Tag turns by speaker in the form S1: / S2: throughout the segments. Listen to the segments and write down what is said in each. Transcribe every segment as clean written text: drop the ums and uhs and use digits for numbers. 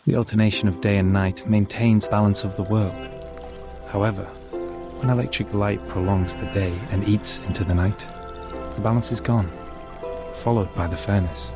S1: The alternation of day and night maintains balance of the world. However, when electric light prolongs the day and eats into the night, the balance is gone, followed by the fairness.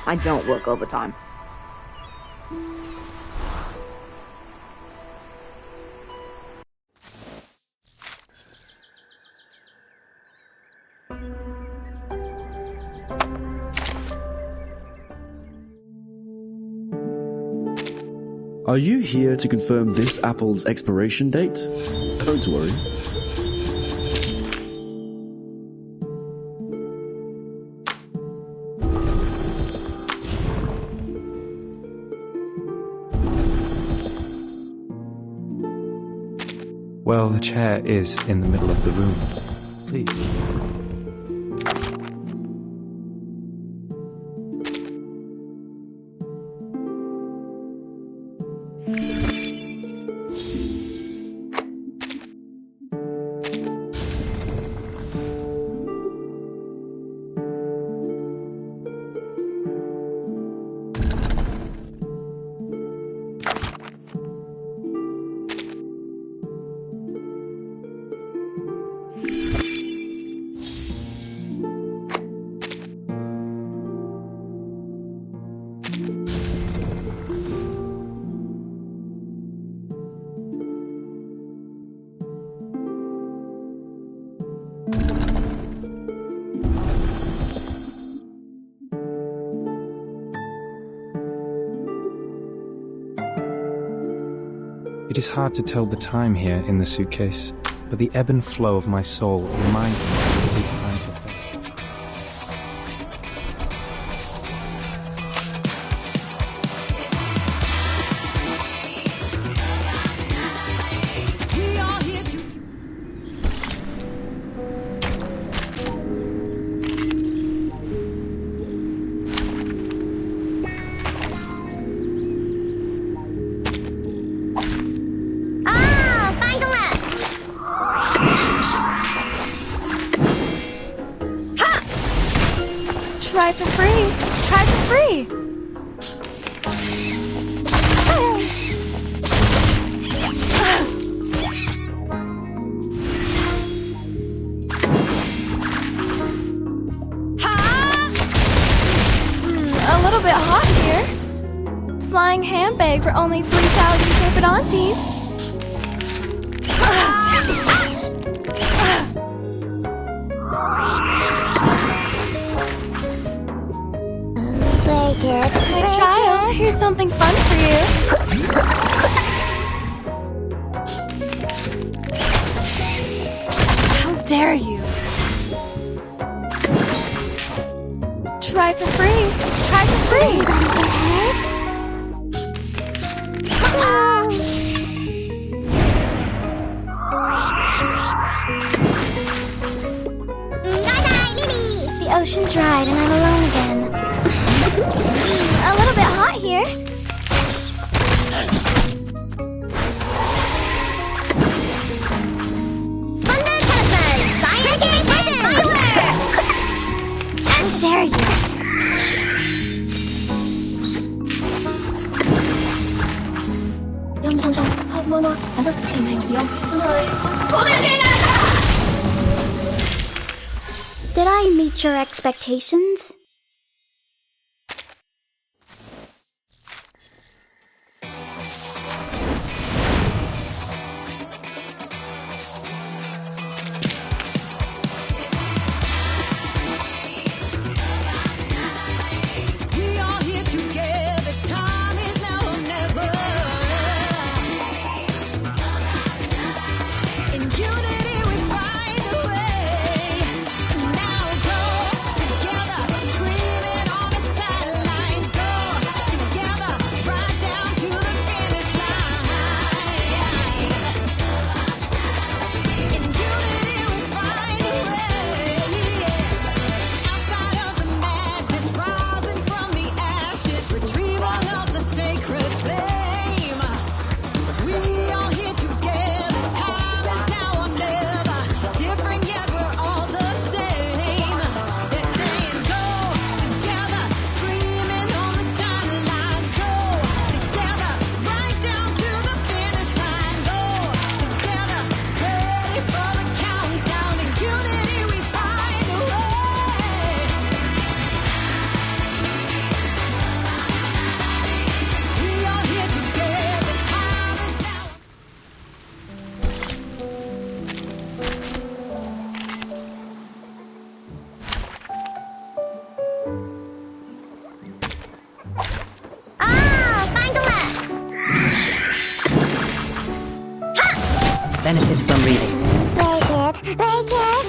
S2: I don't work overtime.
S3: Are you here to confirm this apple's expiration date? Don't worry.
S1: Well, the chair is in the middle of the room. Please. It is hard to tell the time here in the suitcase, but the ebb and flow of my soul remind me that it is time for bed.
S4: Try for free! Try for free! A little bit hot here. Flying handbag for only 3,000 Turpidontes. My child, here's something fun for you. How dare you? Try for free. Try for free.
S5: Bye-bye, Lily! The ocean dried and I'm alone again. A little bit hot here. Thunder Talisman! Scientific vision! How dare you! Did I meet your expectations?
S6: Benefit from reading.
S5: Break it, break it.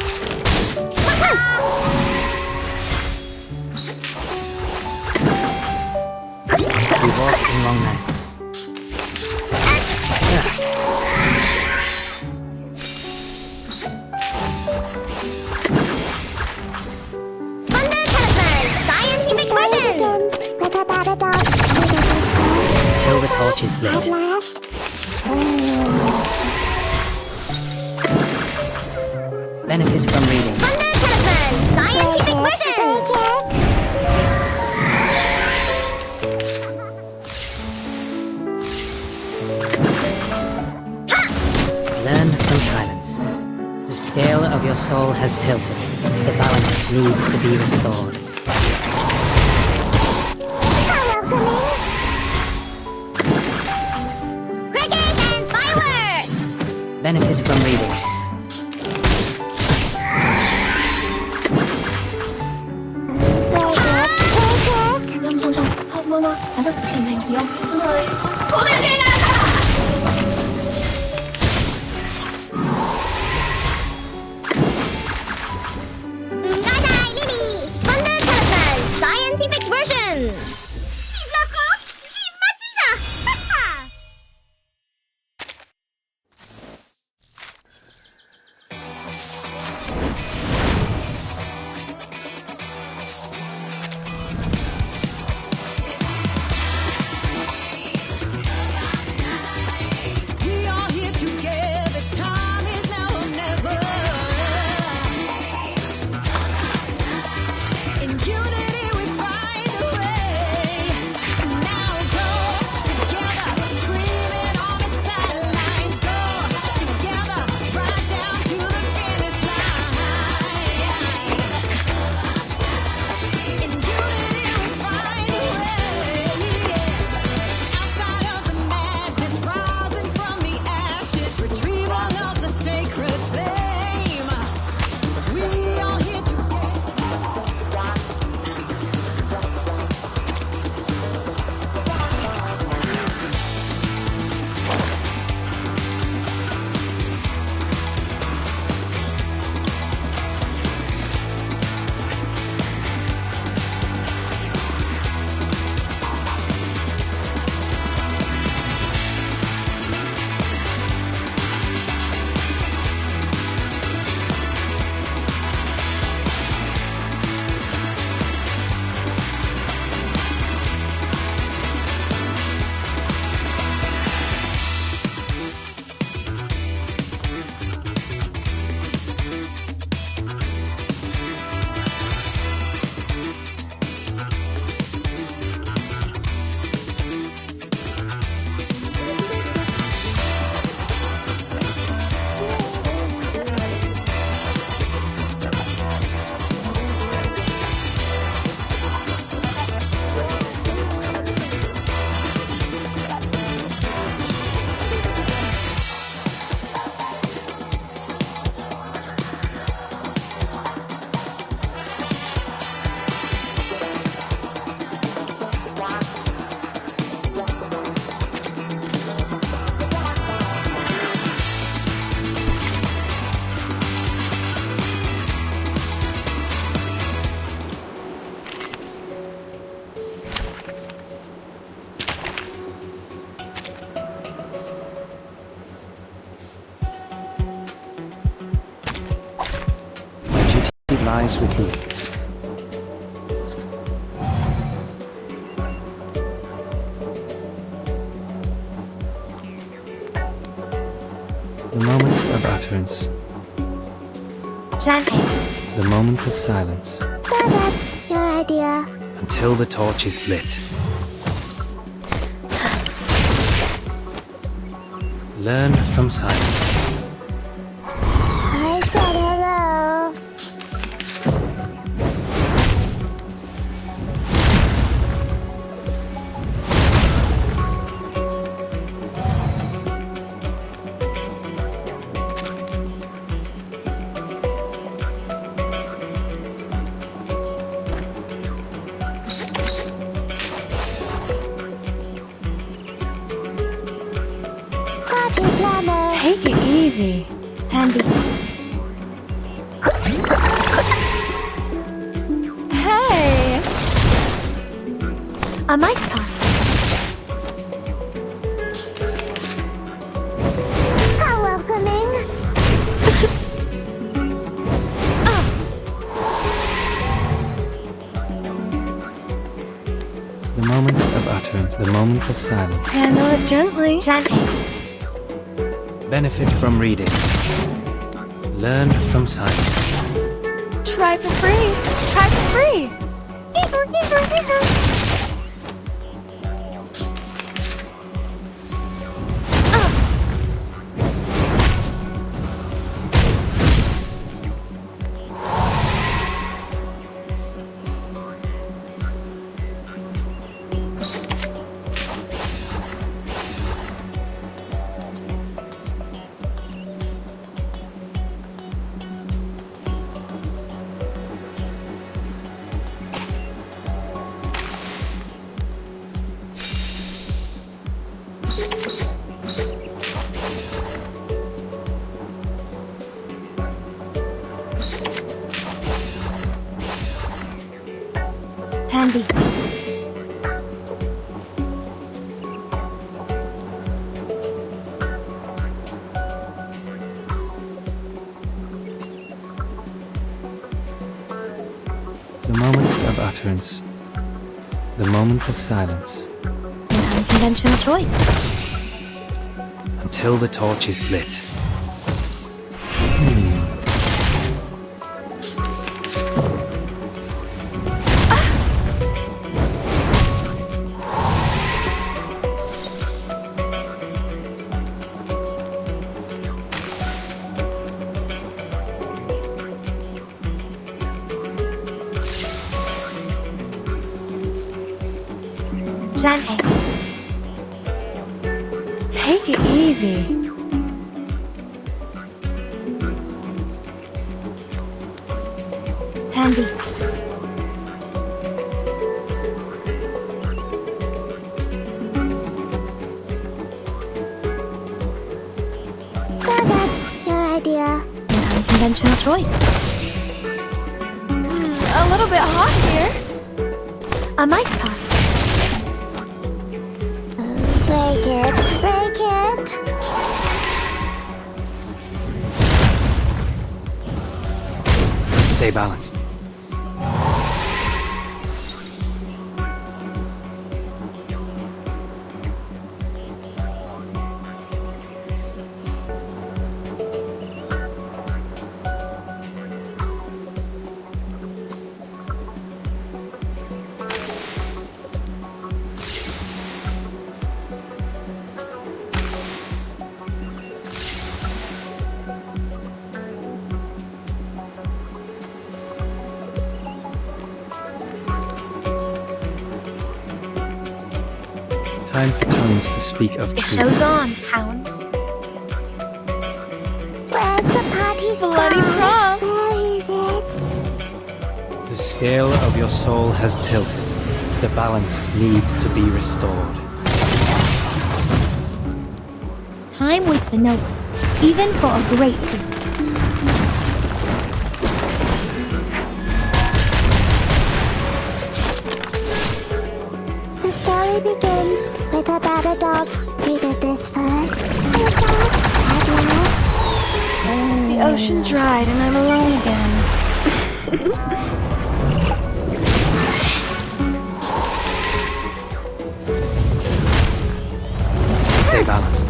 S6: We walk in long nights.
S5: Thunder Talisman, scientific version. With a battle dog,
S6: Until the torch is
S5: at
S6: lit.
S5: last.
S6: Benefit from reading.
S5: Thunder Talisman, scientific version. Break it.
S6: Learn from silence. The scale of your soul has tilted. The balance needs to be restored.
S5: How welcoming. Crickets and fireworks.
S6: Benefit from reading.
S5: Night-night, Lily. Thunder Talisman, scientific version. Vive la France, vive Matilda.
S7: We are here together, time is now or never. In unity we find a way. Now go together, screaming on the sidelines. Go together, right down to the finish line. In unity we find a way. Outside of the madness, rising from the ashes, retrieval of the sacred flame. We are here together.
S1: My duty lies with you. The moment of utterance.
S5: Plan A.
S1: The moment of silence.
S5: So that's your idea.
S1: Until the torch is lit. Learn from silence.
S5: I said hello. Party planner.
S2: Take it
S4: easy.
S5: Pansy.
S4: Hey!
S5: A mice pass. How welcoming.
S1: The moment of utterance, the moment of silence.
S4: Handle it gently.
S5: Plan A.
S1: Benefit from reading. Learn from silence.
S4: Try for free. Try for free.
S5: Pansy.
S1: The moment of utterance. The moment of silence.
S5: An unconventional choice.
S1: Until the torch is lit.
S5: Plan A.
S4: Take it easy.
S5: Pansy. So that's your idea. An unconventional choice.
S4: A little bit hot here.
S5: A mice pass. Break it, break it.
S1: Stay balanced. Time for tongues to speak of
S5: The
S1: truth.
S5: show's on, hounds. Where's the party
S4: Bloody
S5: song?
S4: prom.
S5: Where is it?
S1: The scale of your soul has tilted. The balance needs to be restored.
S5: Time waits for no one, even for a great people. The story begins with a battle dog. He did this first. The dog at last.
S4: The ocean dried and I'm alone again.
S1: Stay balanced.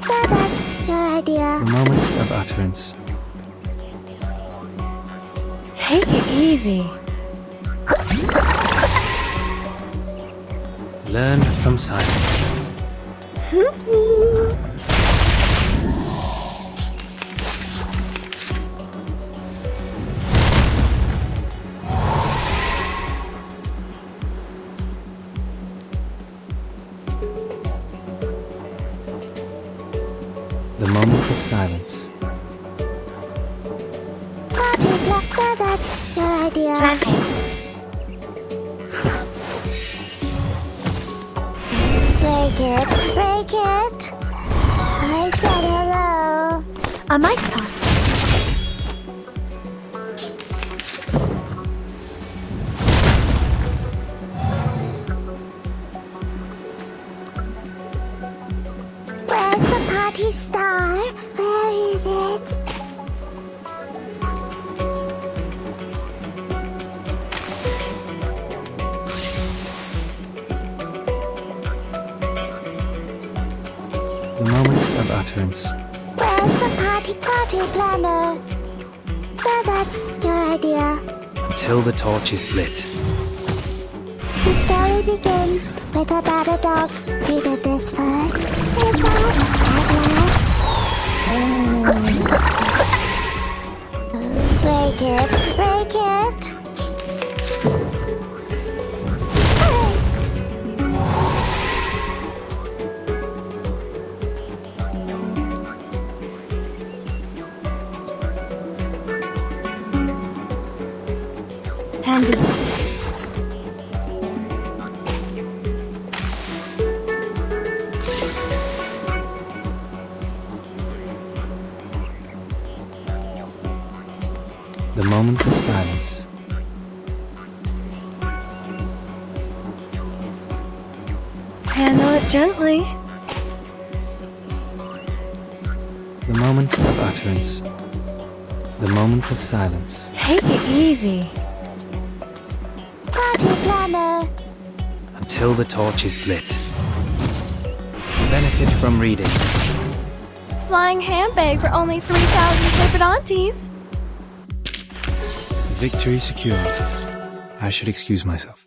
S5: So that's your idea.
S1: The moment of utterance.
S4: Take it easy.
S1: Learn from silence. The moment of silence.
S5: So idea. Break it, break it. I said hello.
S4: A mice pass.
S5: Where's the party star? Where is it?
S1: The moment of utterance.
S5: Where's the party planner? Well, that's your idea.
S1: Until the torch is lit.
S5: The story begins with a bad adult. He did this first. And that at last. Break it, break it.
S4: Pansy.
S1: The moment of silence.
S4: Handle it gently.
S1: The moment of utterance. The moment of silence.
S4: Take it easy.
S5: Party planner.
S1: Until the torch is lit. Benefit from reading.
S4: Flying handbag for only 3,000 paper aunties.
S1: Victory secure. I should excuse myself.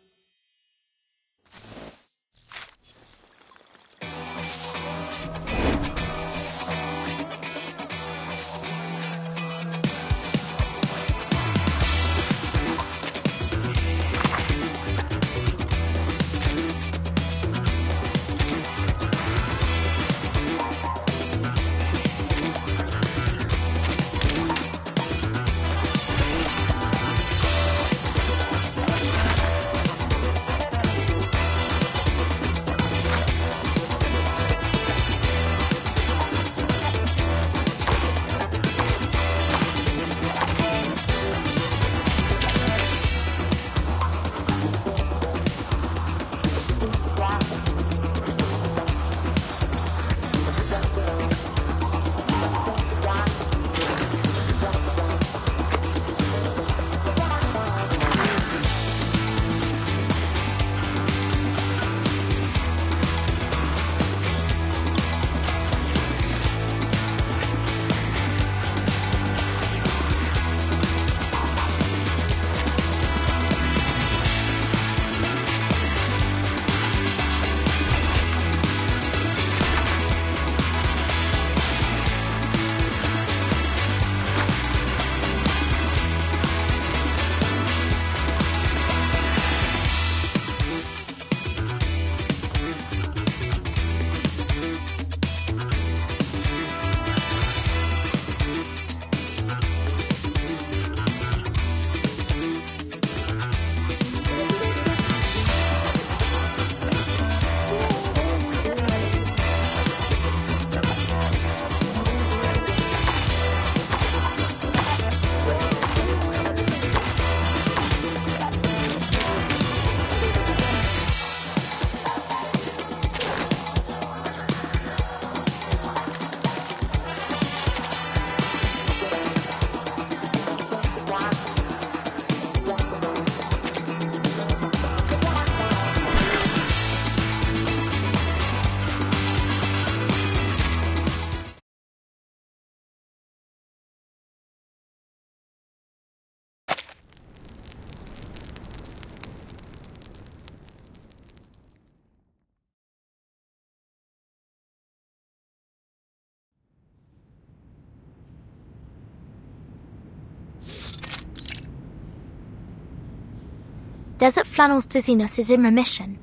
S8: Desert Flannel's dizziness is in remission.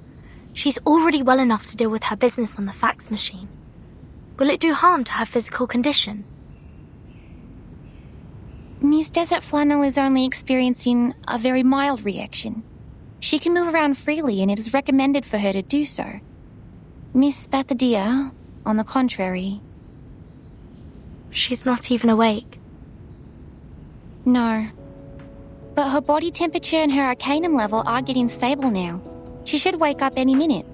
S8: She's already well enough to deal with her business on the fax machine. Will it do harm to her physical condition?
S9: Miss Desert Flannel is only experiencing a very mild reaction. She can move around freely and it is recommended for her to do so. Miss Bathadia, on the contrary...
S8: She's not even awake.
S9: No. But her body temperature and her arcanum level are getting stable now. She should wake up any minute.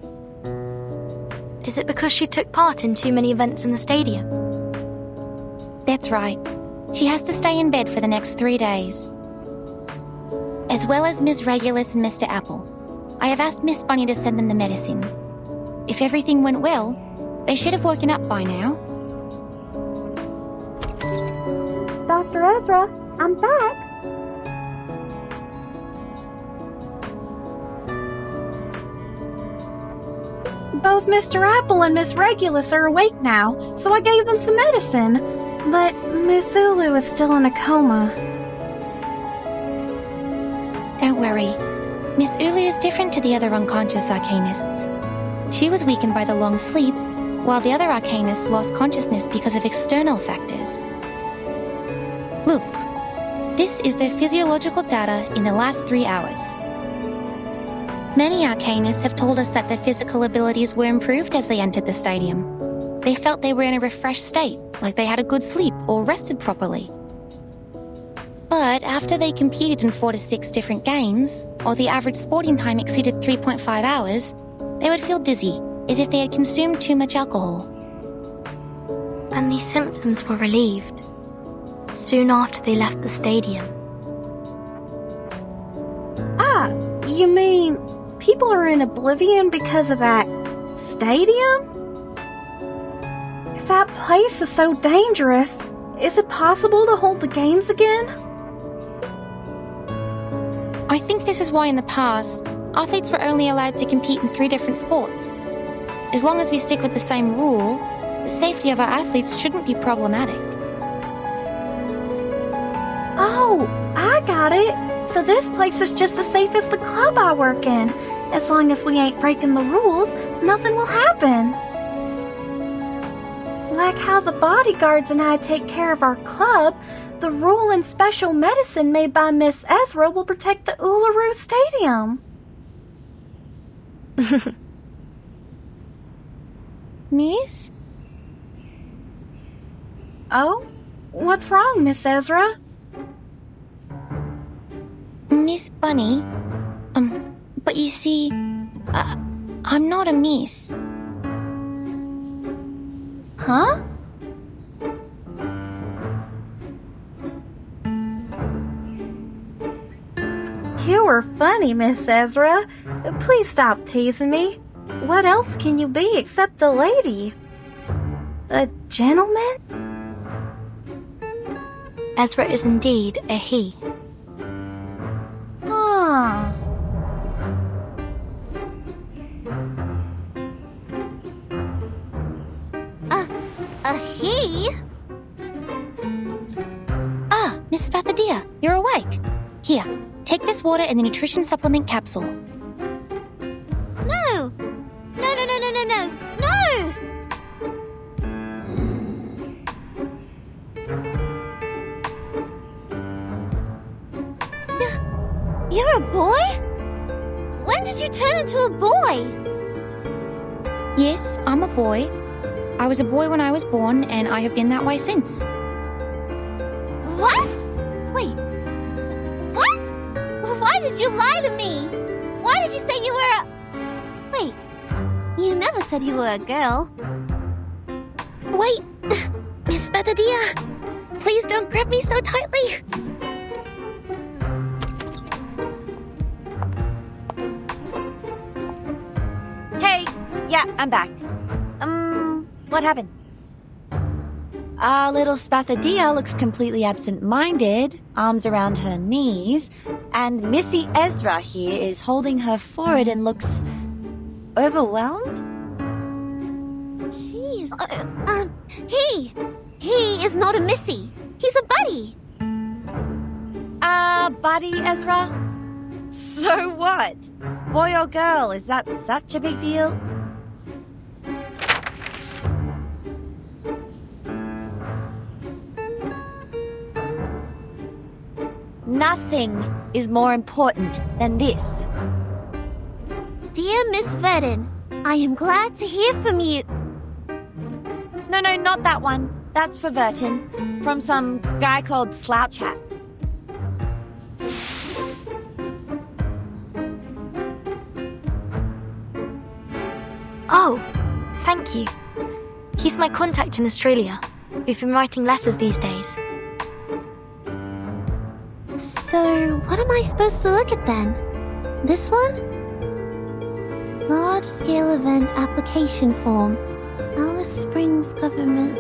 S8: Is it because she took part in too many events in the stadium?
S9: That's right. She has to stay in bed for the next 3 days. As well as Ms. Regulus and Mr. Apple. I have asked Miss Bunny to send them the medicine. If everything went well, they should have woken up by now.
S5: Dr. Ezra, I'm back.
S2: Both Mr. Apple and Miss Regulus are awake now, so I gave them some medicine. But Miss Ulu is still in a coma.
S9: Don't worry. Miss Ulu is different to the other unconscious arcanists. She was weakened by the long sleep, while the other arcanists lost consciousness because of external factors. Look, this is their physiological data in the last 3 hours. Many arcanists have told us that their physical abilities were improved as they entered the stadium. They felt they were in a refreshed state, like they had a good sleep or rested properly. But after they competed in 4 to 6 different games, or the average sporting time exceeded 3.5 hours, they would feel dizzy, as if they had consumed too much alcohol.
S8: And these symptoms were relieved soon after they left the stadium.
S2: Ah, you mean people are in oblivion because of that stadium? If that place is so dangerous, is it possible to hold the games again?
S9: I think this is why in the past, athletes were only allowed to compete in 3 different sports. As long as we stick with the same rule, the safety of our athletes shouldn't be problematic.
S2: Oh, I got it. So this place is just as safe as the club I work in. As long as we ain't breaking the rules, nothing will happen. Like how the bodyguards and I take care of our club, the rule and special medicine made by Miss Ezra will protect the Uluru Stadium.
S9: Miss?
S2: Oh? What's wrong, Miss Ezra?
S9: Miss Bunny? But you see, I'm not a miss.
S2: Huh? You were funny, Miss Ezra. Please stop teasing me. What else can you be except a lady? A gentleman?
S8: Ezra is indeed a he.
S2: Huh.
S5: He?
S9: Ah, Miss Bathadia, you're awake. Here, take this water and the nutrition supplement capsule.
S5: No! No! You're a boy? When did you turn into a boy?
S9: Yes, I'm a boy. I was a boy when I was born, and I have been that way since.
S5: What? Wait. What? Why did you lie to me? Why did you say you were a... Wait. You never said you were a girl.
S9: Wait, Miss Bathadia, please don't grab me so tightly.
S10: Hey, yeah, I'm back. What happened? Our little Spathadia looks completely absent-minded, arms around her knees, and Missy Ezra here is holding her forehead and looks overwhelmed?
S5: Jeez. He is not a missy. He's a buddy.
S10: Buddy, Ezra? So what? Boy or girl, is that such a big deal? Nothing is more important than this.
S5: Dear Miss Verdon, I am glad to hear from you.
S10: No, not that one. That's for Verton. From some guy called Slouch Hat.
S8: Oh, thank you. He's my contact in Australia. We've been writing letters these days.
S5: So, what am I supposed to look at then? This one? Large-scale event application form. Alice Springs government.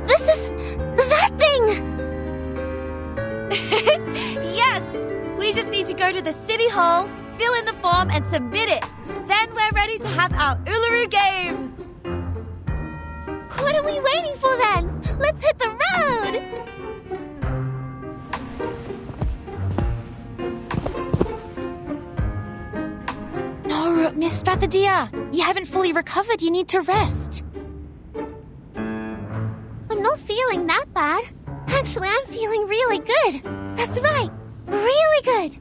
S5: This is that thing!
S10: Yes! We just need to go to the city hall, fill in the form, and submit it. Then we're ready to have our Uluru Games!
S5: What are we waiting for then? Let's hit the road!
S9: No, Miss Bathadia, you haven't fully recovered. You need to rest.
S5: I'm not feeling that bad. Actually, I'm feeling really good. That's right. Really good.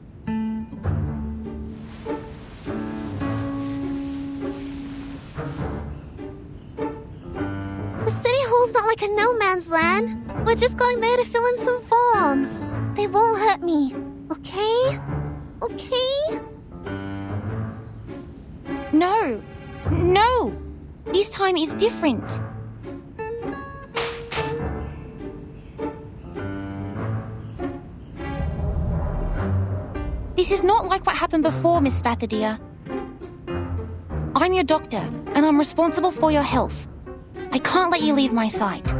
S5: The city hall's not like a no man's land. We're just going there to fill in some forms. They won't hurt me. Okay? Okay?
S9: No. This time is different. This is not like what happened before, Miss Bathadia. I'm your doctor, and I'm responsible for your health. I can't let you leave my sight.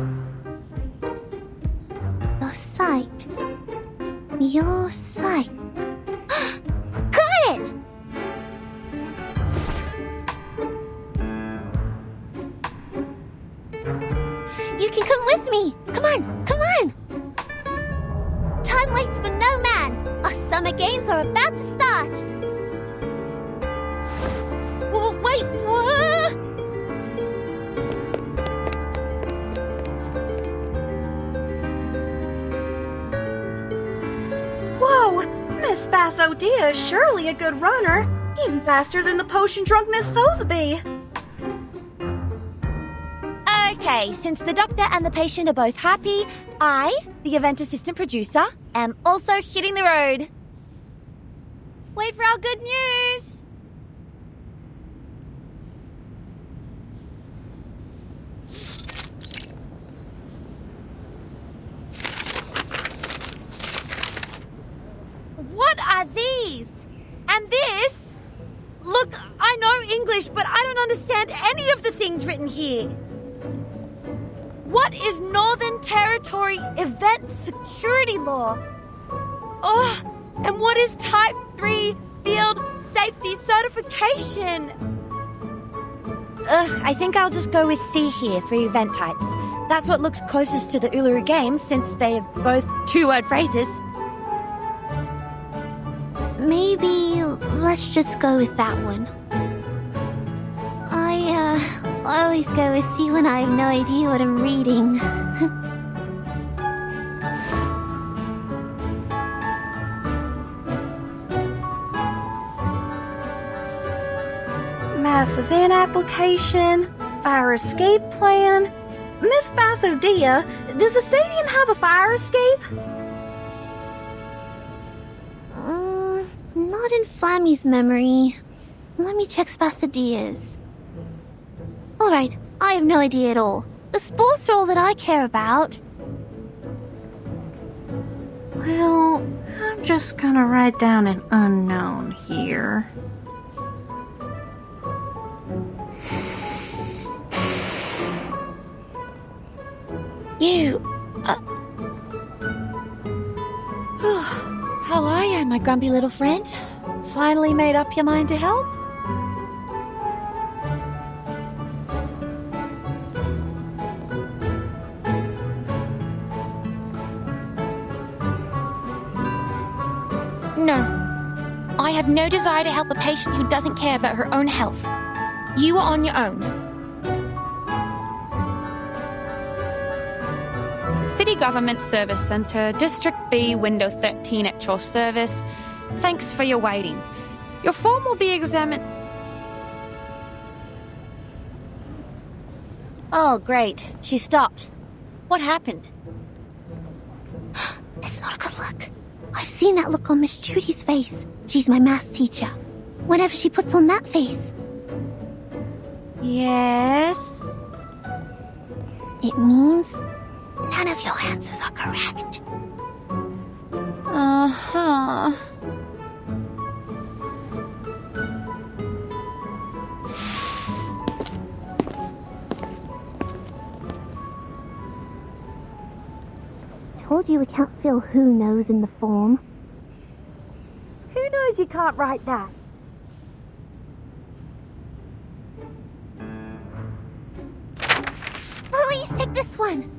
S5: Your sight. Your sight. Got it! You can come with me. Come on. Time waits for no man. Our summer games are about to start. Wait, what?
S2: Whoa! Miss Bathodia is surely a good runner. Even faster than the potion-drunk Miss Sotheby.
S10: Okay, since the doctor and the patient are both happy, I, the event assistant producer, am also hitting the road. Wait for our good news! What are these? And this? Look, I know English, but I don't understand any of the things written here. What is Northern Territory Event Security Law? Oh, and what is Type 3 Field Safety Certification? I think I'll just go with C here for event types. That's what looks closest to the Uluru Games since they're both two-word phrases.
S5: Maybe let's just go with that one. I always go with C when I have no idea what I'm reading.
S2: Mass event application, fire escape plan. Miss Bathodia, does the stadium have a fire escape?
S5: Not in Flammy's memory. Let me check Spathadia's. Alright, I have no idea at all. The sports are all that I care about.
S2: Well, I'm just gonna write down an unknown here.
S10: How are you, my grumpy little friend? Finally made up your mind to help?
S9: No. I have no desire to help a patient who doesn't care about her own health. You are on your own.
S10: Sit
S11: City Government Service Centre, District B, Window 13 at your service. Thanks for your waiting. Your form will be examined...
S10: Oh, great. She stopped. What happened?
S5: It's not a good look. I've seen that look on Miss Judy's face. She's my math teacher. Whenever she puts on that face.
S10: Yes?
S5: It means none of your answers are correct.
S11: Uh-huh.
S5: Told you we can't fill who knows in the form.
S10: Who knows you can't write that?
S5: Please take this one.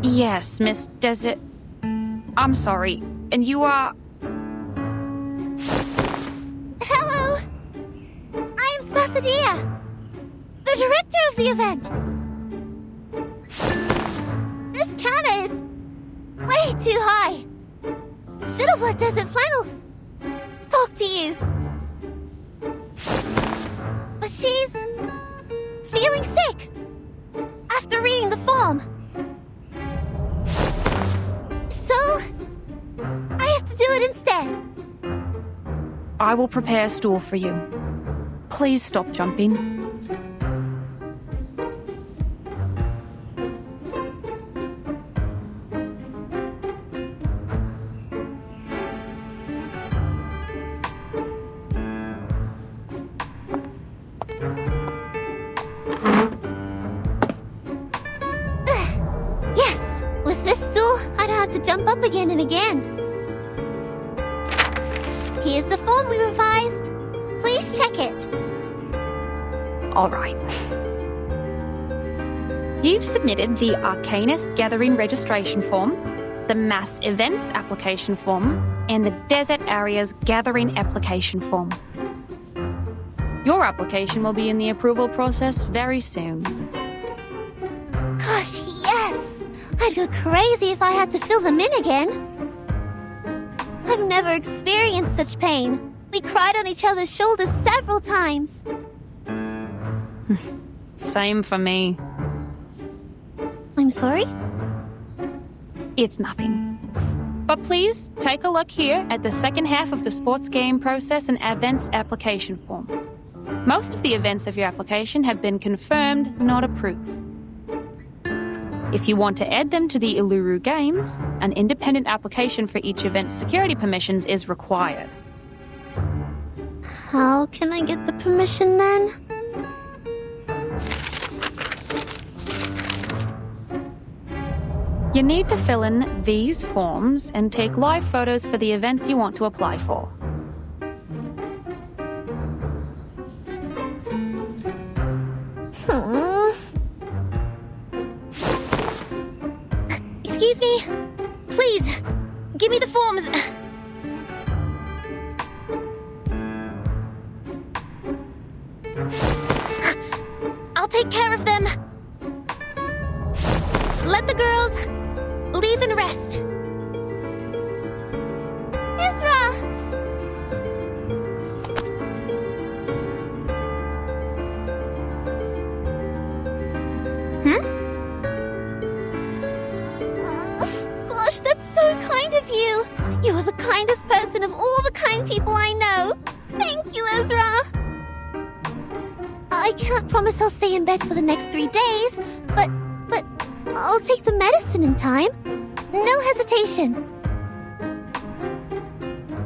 S11: Yes, Miss Desert... I'm sorry. And you are...
S5: Hello! I am Spathadia, the director of the event. This counter is way too high. Should have let Desert Flannel talk to you. But she's feeling sick after reading the form. So, I have to do it instead.
S11: I will prepare a stool for you. Please stop jumping.
S5: Yes, with this stool, I don't have to jump up again and again. Here's the form we revised. Please check it.
S11: All right. You've submitted the Arcanist Gathering Registration Form, the Mass Events Application Form, and the Desert Areas Gathering Application Form. Your application will be in the approval process very soon.
S5: Gosh, yes! I'd go crazy if I had to fill them in again. I've never experienced such pain. We cried on each other's shoulders several times.
S11: Same for me.
S5: I'm sorry?
S11: It's nothing. But please take a look here at the second half of the sports game process and events application form. Most of the events of your application have been confirmed, not approved. If you want to add them to the Uluru Games, an independent application for each event's security permissions is required.
S5: How can I get the permission then?
S11: You need to fill in these forms and take live photos for the events you want to apply for.
S5: Excuse me? Please, give me the forms. I'll take care of them. Let the girls leave and rest. Ezra! Gosh, that's so kind of you. You are the kindest person of all the kind people I know. Thank you, Ezra. I can't promise I'll stay in bed for the next 3 days, but I'll take the medicine in time. No hesitation.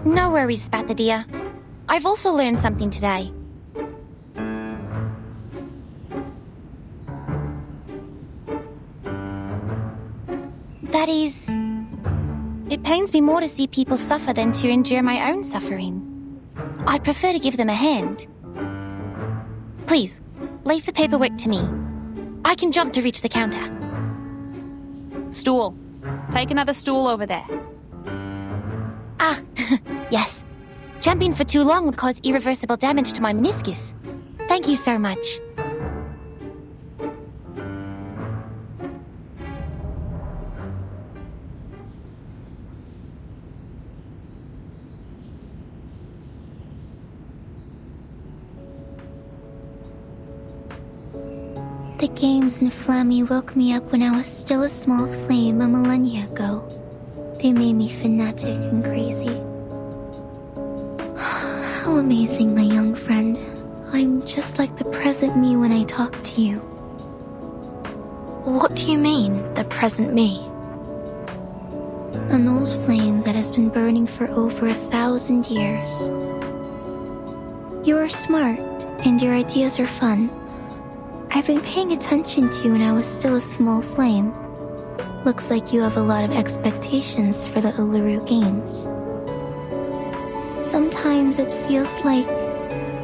S9: No worries, Spathadia. I've also learned something today. That is... It pains me more to see people suffer than to endure my own suffering. I'd prefer to give them a hand. Please, leave the paperwork to me. I can jump to reach the counter.
S11: Stool. Take another stool over there.
S9: Ah, yes. Jumping for too long would cause irreversible damage to my meniscus. Thank you so much. The games in Flammy woke me up when I was still a small flame a millennia ago. They made me fanatic and crazy. How amazing, my young friend. I'm just like the present me when I talk to you.
S8: What do you mean, the present me?
S9: An old flame that has been burning for over 1,000 years. You are smart, and your ideas are fun. I've been paying attention to you when I was still a small flame. Looks like you have a lot of expectations for the Uluru Games. Sometimes it feels like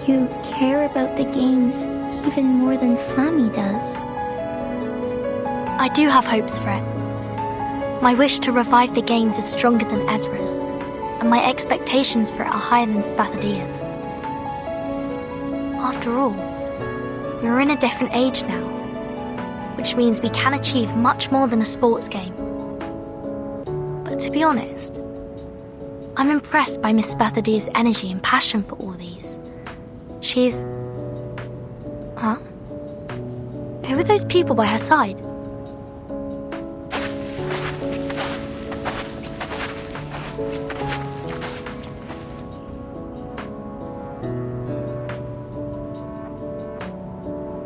S9: you care about the games even more than Flammy does.
S8: I do have hopes for it. My wish to revive the games is stronger than Ezra's, and my expectations for it are higher than Spathadia's. After all, we're in a different age now, which means we can achieve much more than a sports game. But to be honest, I'm impressed by Miss Spathadia's energy and passion for all these. She's... Huh? Who are those people by her side?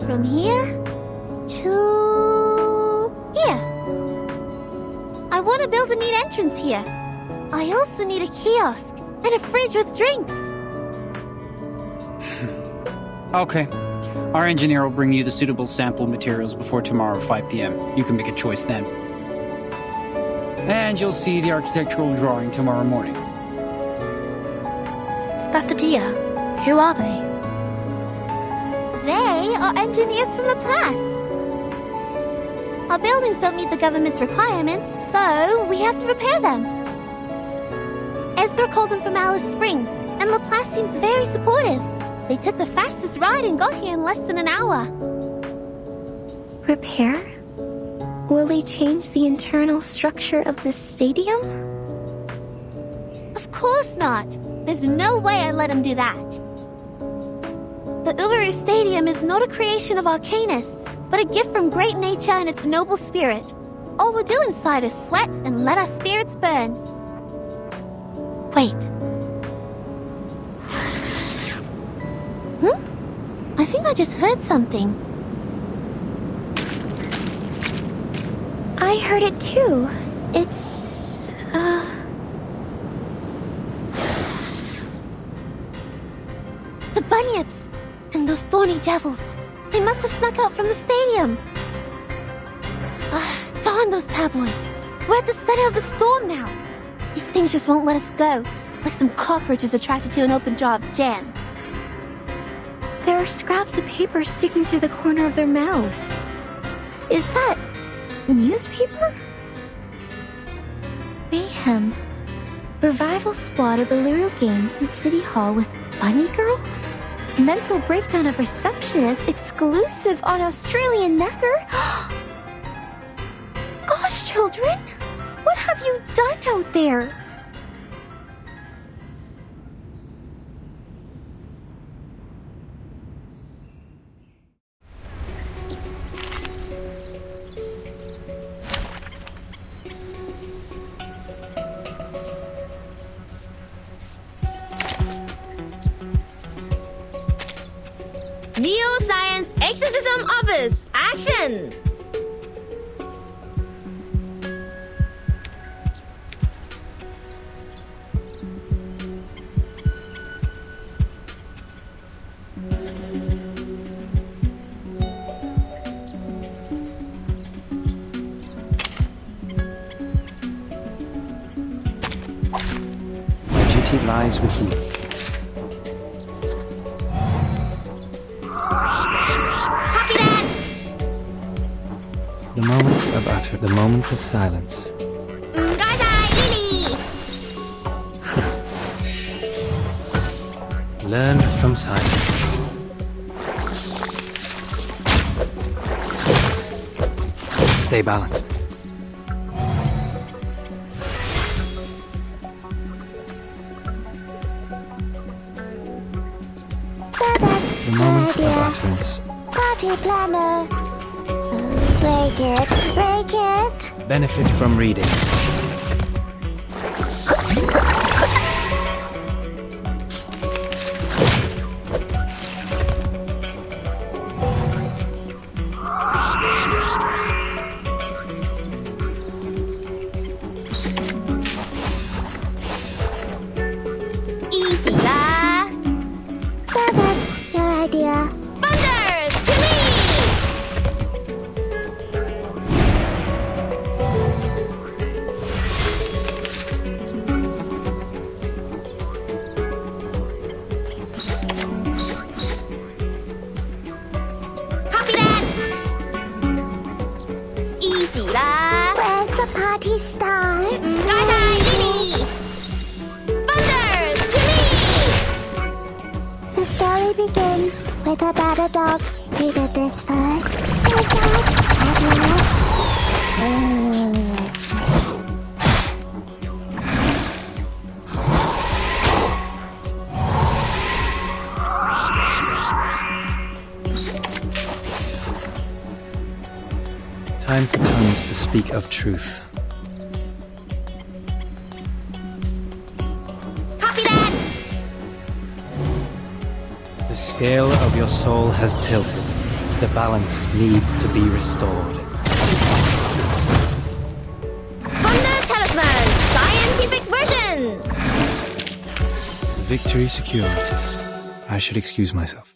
S5: From here to here. I want to build a neat entrance here. I also need a kiosk and a fridge with drinks.
S12: Okay. Our engineer will bring you the suitable sample materials before tomorrow, 5 p.m. You can make a choice then. And you'll see the architectural drawing tomorrow morning.
S8: Spathadia? Who are they?
S5: They are engineers from Laplace. Our buildings don't meet the government's requirements, so we have to repair them. Ezra called them from Alice Springs, and Laplace seems very supportive. They took the fastest ride and got here in less than an hour.
S9: Repair? Will they change the internal structure of this stadium?
S5: Of course not. There's no way I'd let them do that. The Uluru Stadium is not a creation of Arcanists, but a gift from great nature and its noble spirit. All we'll do inside is sweat and let our spirits burn.
S8: Wait.
S5: I think I just heard something.
S9: I heard it too. It's...
S5: The bunyips! And those thorny devils! They must have snuck out from the stadium! Darn those tabloids! We're at the center of the storm now! These things just won't let us go, like some cockroaches attracted to an open jar of jam.
S9: There are scraps of paper sticking to the corner of their mouths. Is that... newspaper? Mayhem. Revival squad of the Uluru Games in City Hall with Bunny Girl? Mental breakdown of receptionist exclusive on Australian Necker? Gosh, children! What have you done out there?
S10: Neo-Science Exorcism Office! Action!
S1: My duty lies with you. The moment of silence.
S10: Lily!
S1: Learn from silence. Stay balanced.
S5: That's
S1: The moment of utterance.
S5: Party planner. Break it.
S1: Benefit from reading.
S5: Easy lah. So that's your idea. Thunder to me! Copy that! Easy lah. Where's the party start? Bye-bye, Lily! Thunder to me! The story begins with a battle dog who did this first. The dog at last.
S1: Time for tongues to speak of truth.
S5: Copy that!
S1: The scale of your soul has tilted. The balance needs to be restored.
S5: Thunder Talisman Scientific Version!
S1: Victory secured. I should excuse myself.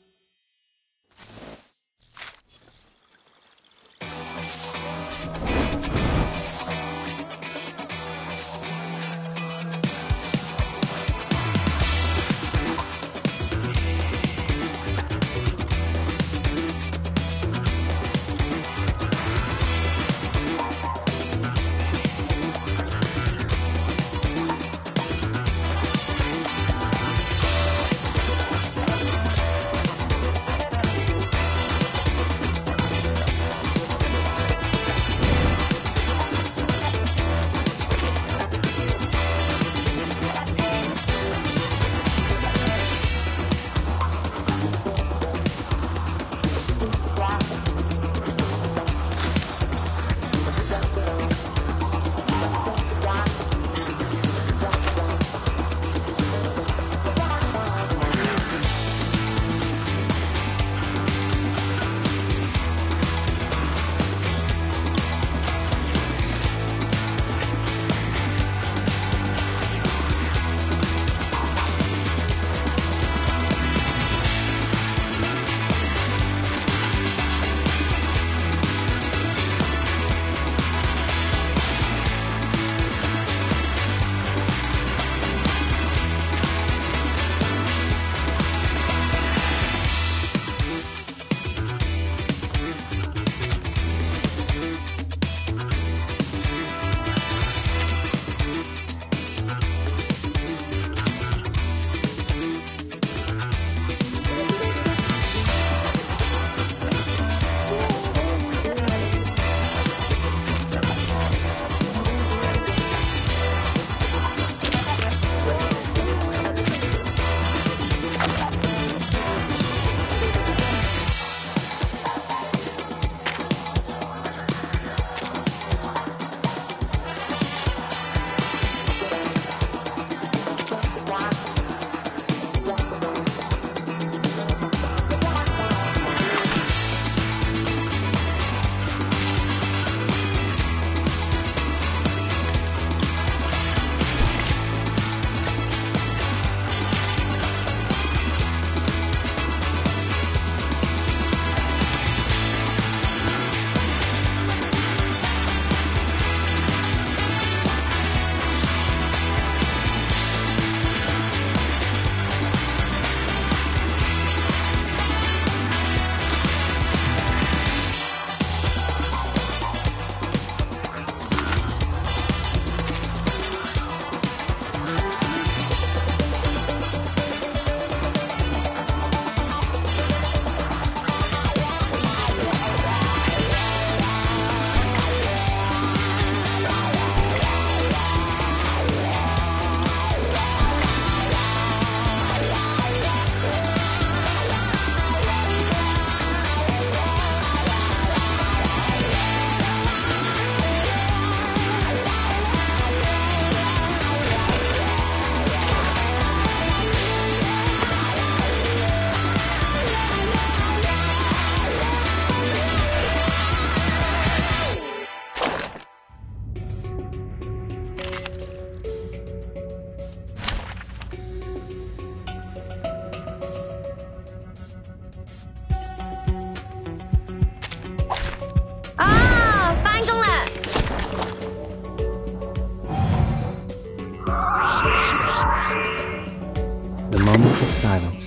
S1: moment of silence.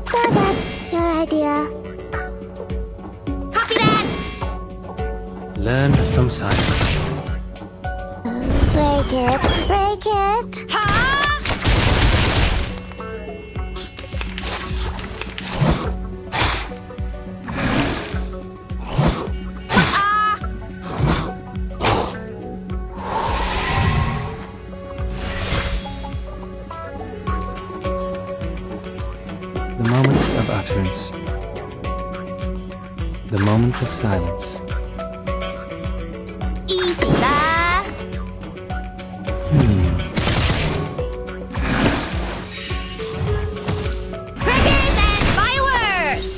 S5: So that's your idea.
S10: Copy that!
S1: Learn from silence.
S5: Break it, break it.
S10: Ha!
S1: The moment of utterance. The moment of silence.
S5: Easy lah.
S10: Crickets and fireworks!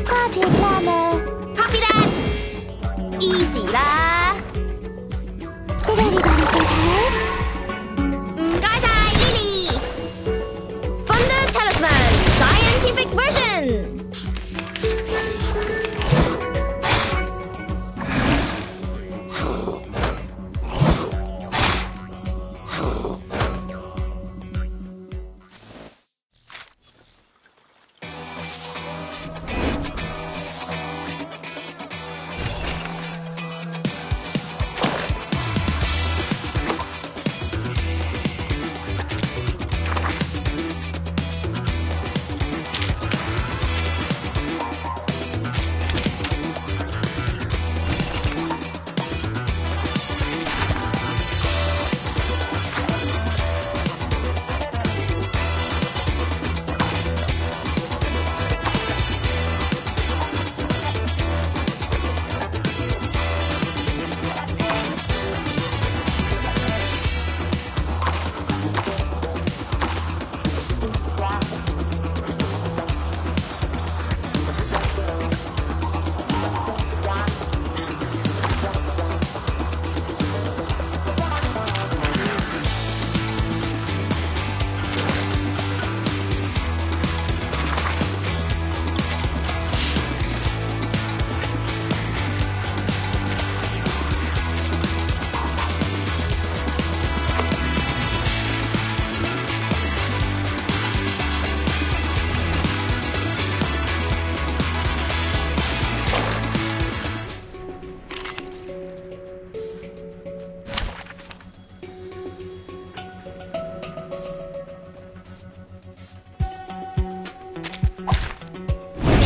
S5: Party planner.
S10: Copy that!
S5: Easy lah. Did anybody get hurt?
S10: Gaisai Lily! Thunder Talisman Scientific Version!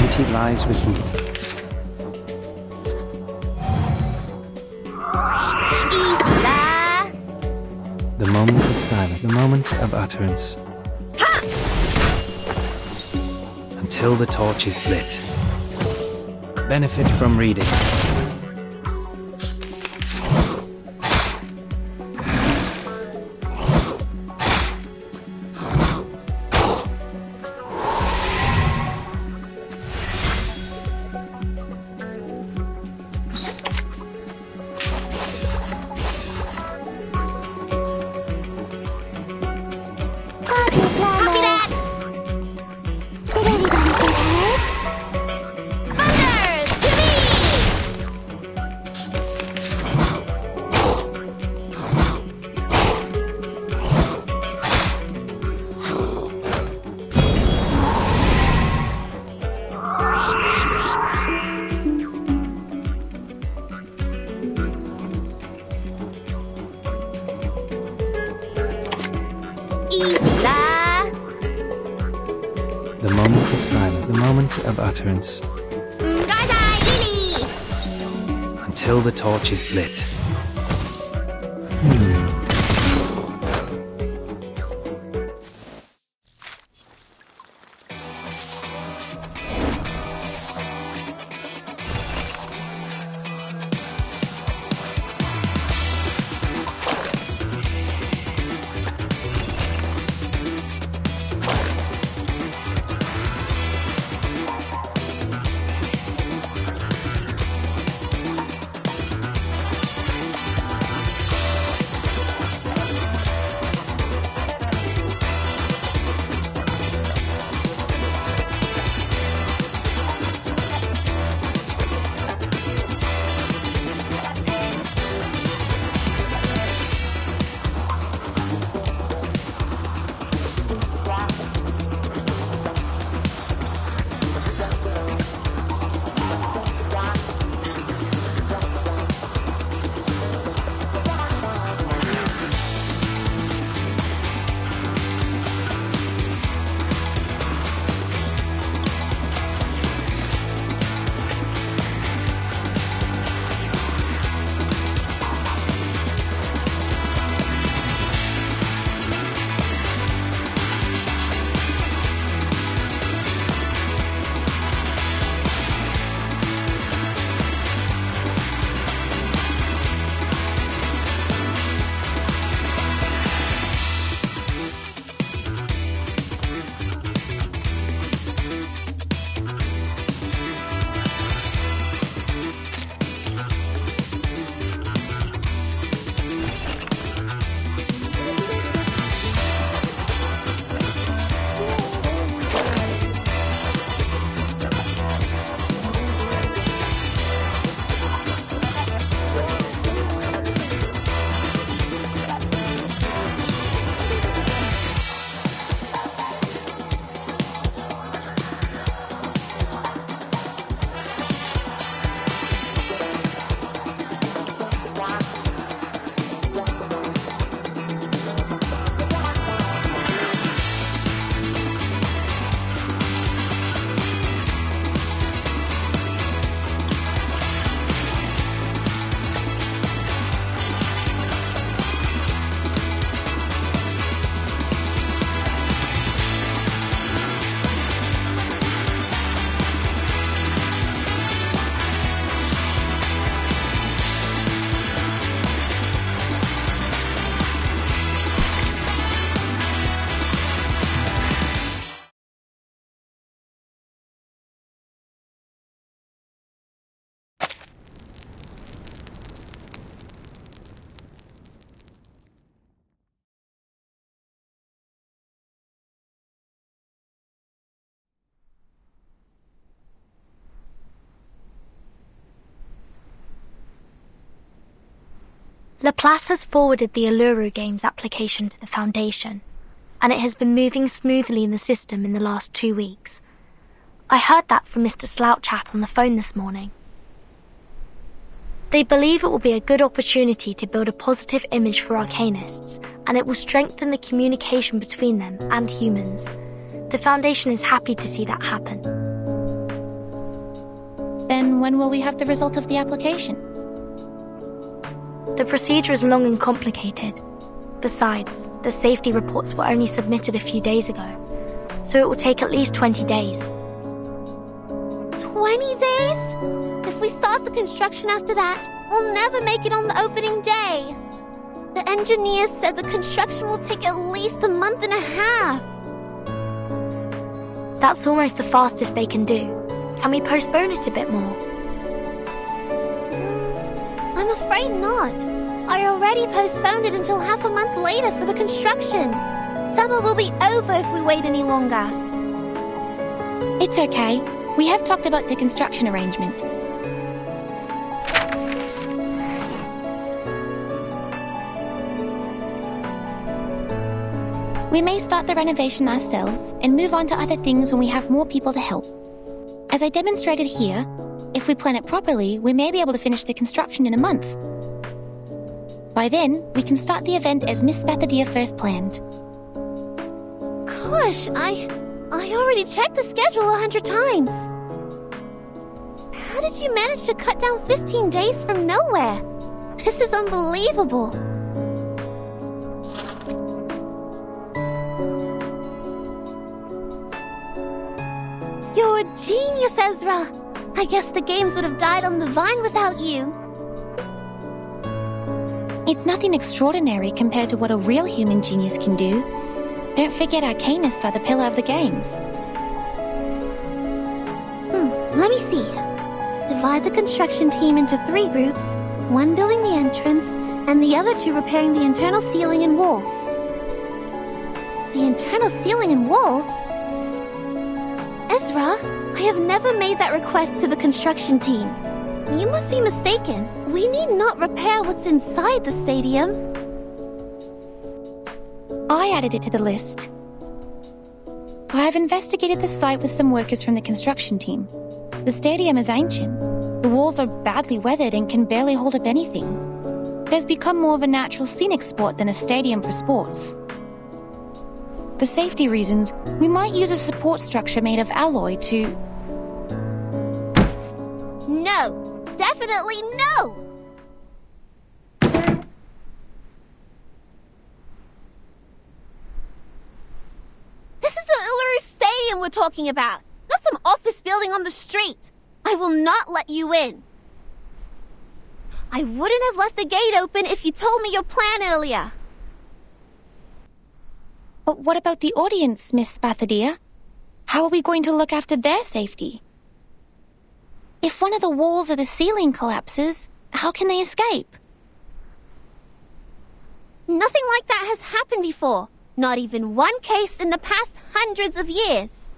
S1: Duty lies with you.
S5: Easy lah.
S1: The moment of silence. The moment of utterance. Until the torch is lit. Benefit from reading.
S5: Party planner. Did anybody get hurt?
S10: Thunder to me!
S5: Easy lah.
S1: The moment of silence. The moment of utterance.
S10: Gaisai Lily!
S1: Until the torch is lit.
S8: Laplace has forwarded the Uluru Games application to the Foundation, and it has been moving smoothly in the system in the last 2 weeks. I heard that from Mr. Slouchat on the phone this morning. They believe it will be a good opportunity to build a positive image for Arcanists, and it will strengthen the communication between them and humans. The Foundation is happy to see that happen.
S9: Then when will we have the result of the application?
S8: The procedure is long and complicated. Besides, the safety reports were only submitted a few days ago, so it will take at least 20 days.
S5: 20 days? If we start the construction after that, we'll never make it on the opening day. The engineers said the construction will take at least a month and a half.
S8: That's almost the fastest they can do. Can we postpone it a bit more?
S5: I'm afraid not. I already postponed it until half a month later for the construction. Summer will be over if we wait any longer.
S9: It's okay. We have talked about the construction arrangement. We may start the renovation ourselves and move on to other things when we have more people to help. As I demonstrated here, if we plan it properly, we may be able to finish the construction in a month. By then, we can start the event as Miss Spathadia first planned.
S5: Gosh, I already checked the schedule 100 times. How did you manage to cut down 15 days from nowhere? This is unbelievable. You're a genius, Ezra. I guess the games would have died on the vine without you.
S9: It's nothing extraordinary compared to what a real human genius can do. Don't forget Arcanists are the pillar of the games.
S5: Let me see. Divide the construction team into 3 groups, one building the entrance, and the other 2 repairing the internal ceiling and walls. The internal ceiling and walls? Ezra, I have never made that request to the construction team. You must be mistaken. We need not repair what's inside the stadium.
S9: I added it to the list. I have investigated the site with some workers from the construction team. The stadium is ancient. The walls are badly weathered and can barely hold up anything. It has become more of a natural scenic spot than a stadium for sports. For safety reasons, we might use a support structure made of alloy to...
S5: No! Definitely no! This is the Uluru Stadium we're talking about, not some office building on the street. I will not let you in. I wouldn't have left the gate open if you told me your plan earlier.
S9: But what about the audience, Miss Spathadia? How are we going to look after their safety? If one of the walls or the ceiling collapses, how can they escape?
S5: Nothing like that has happened before. Not even one case in the past hundreds of years.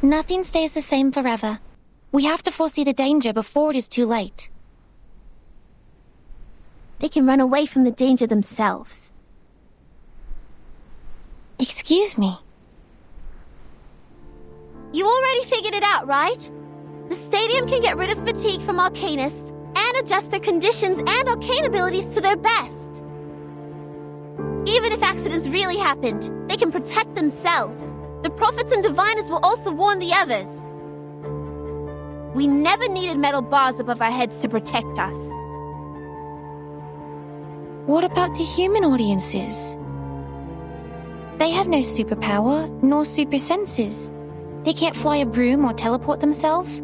S9: Nothing stays the same forever. We have to foresee the danger before it is too late.
S5: They can run away from the danger themselves.
S9: Excuse me.
S5: You already figured it out, right? The stadium can get rid of fatigue from Arcanists and adjust their conditions and arcane abilities to their best. Even if accidents really happened, they can protect themselves. The prophets and diviners will also warn the others. We never needed metal bars above our heads to protect us.
S9: What about the human audiences? They have no superpower, nor super senses. They can't fly a broom or teleport themselves.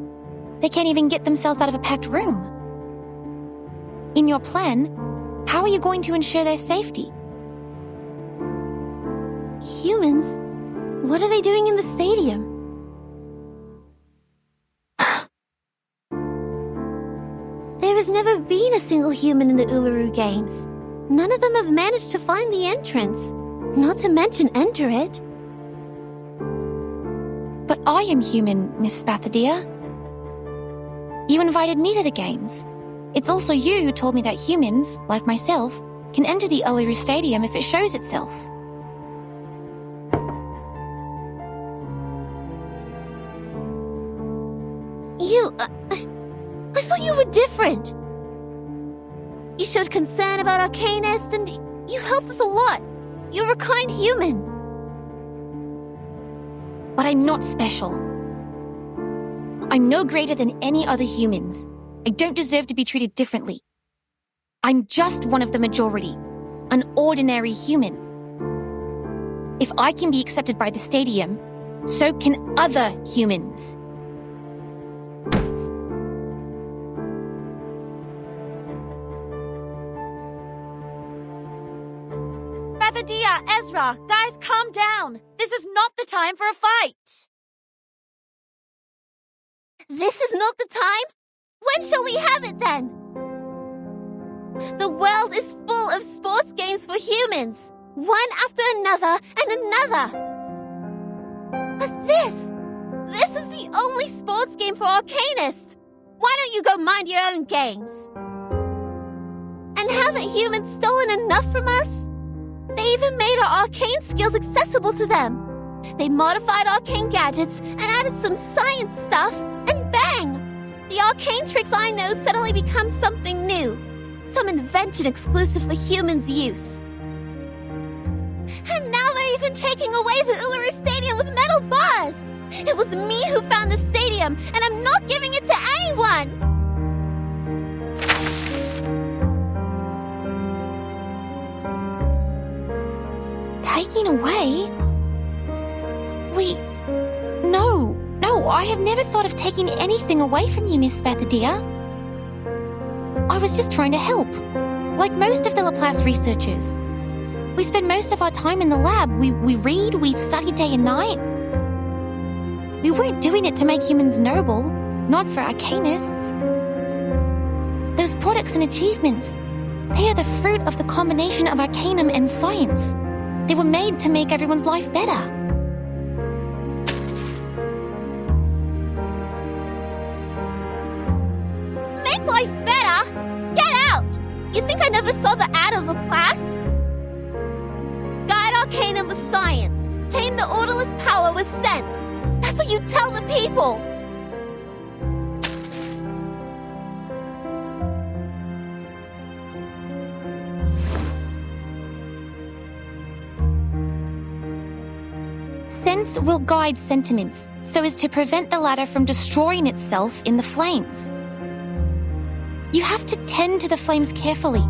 S9: They can't even get themselves out of a packed room. In your plan, how are you going to ensure their safety?
S5: Humans? What are they doing in the stadium? There has never been a single human in the Uluru Games. None of them have managed to find the entrance, not to mention enter it.
S9: But I am human, Miss Spathadia. You invited me to the games. It's also you who told me that humans, like myself, can enter the Uluru Stadium if it shows itself.
S5: I thought you were different. You showed concern about Arcanist, and you helped us a lot. You're a kind human.
S9: But I'm not special. I'm no greater than any other humans. I don't deserve to be treated differently. I'm just one of the majority, an ordinary human. If I can be accepted by the stadium, so can other humans.
S10: Dia, Ezra, guys, calm down. This is not the time for a fight.
S5: This is not the time? When shall we have it then? The world is full of sports games for humans, one after another and another. But this is the only sports game for Arcanists. Why don't you go mind your own games? And haven't humans stolen enough from us? They even made our arcane skills accessible to them. They modified arcane gadgets and added some science stuff, and bang! The arcane tricks I know suddenly become something new. Some invention exclusive for humans' use. And now they're even taking away the Uluru Stadium with metal bars! It was me who found the stadium, and I'm not giving it to anyone!
S9: Taking away? No, I have never thought of taking anything away from you, Miss Spathadia. I was just trying to help, like most of the Laplace researchers. We spend most of our time in the lab. We read, we study day and night. We weren't doing it to make humans noble, not for Arcanists. Those products and achievements, they are the fruit of the combination of Arcanum and science. They were made to make everyone's life better.
S5: Make life better? Get out! You think I never saw the ad of Laplace? Guide Arcanum with science. Tame the orderless power with sense. That's what you tell the people.
S9: Sense will guide sentiments, so as to prevent the latter from destroying itself in the flames. You have to tend to the flames carefully,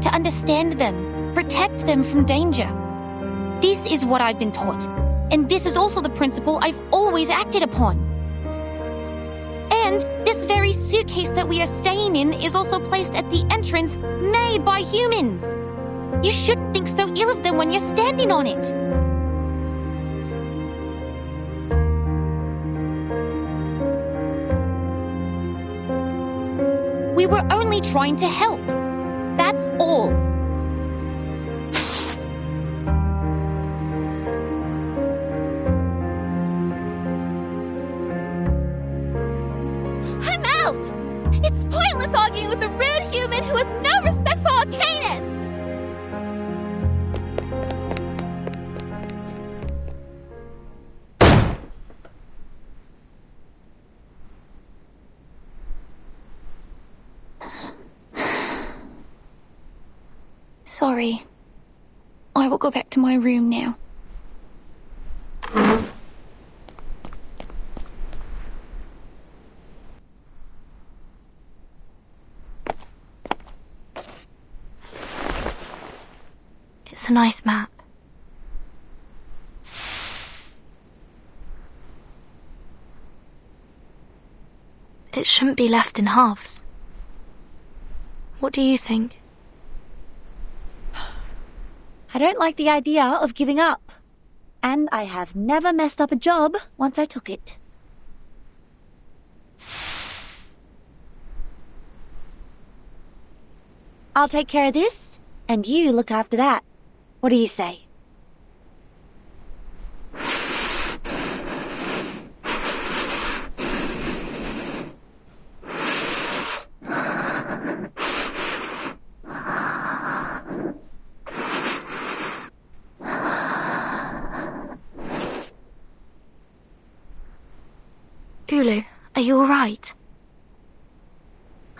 S9: to understand them, protect them from danger. This is what I've been taught, and this is also the principle I've always acted upon. And this very suitcase that we are staying in is also placed at the entrance, made by humans. You shouldn't think so ill of them when you're standing on it. We were only trying to help. That's all.
S5: I'm out! It's pointless arguing with a rude human who has no respect for Arcanists!
S9: Sorry. I will go back to my room now.
S8: It's a nice map. It shouldn't be left in halves. What do you think?
S10: I don't like the idea of giving up. And I have never messed up a job once I took it. I'll take care of this, and you look after that. What do you say?
S8: Ulu, are you alright?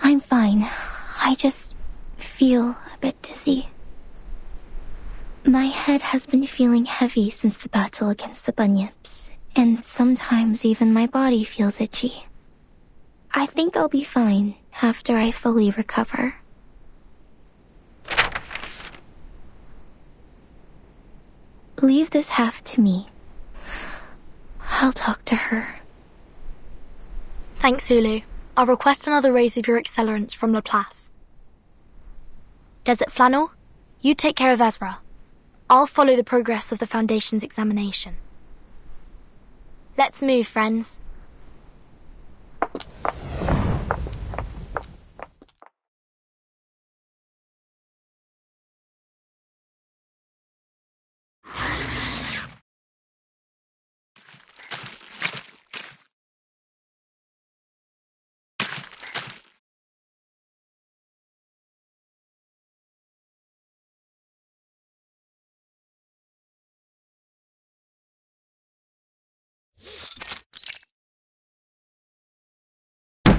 S9: I'm fine. I just feel a bit dizzy. My head has been feeling heavy since the battle against the bunyips, and sometimes even my body feels itchy. I think I'll be fine after I fully recover. Leave this half to me. I'll talk to her.
S8: Thanks, Ulu. I'll request another raise of your accelerants from Laplace. Desert Flannel, you take care of Ezra. I'll follow the progress of the Foundation's examination. Let's move, friends.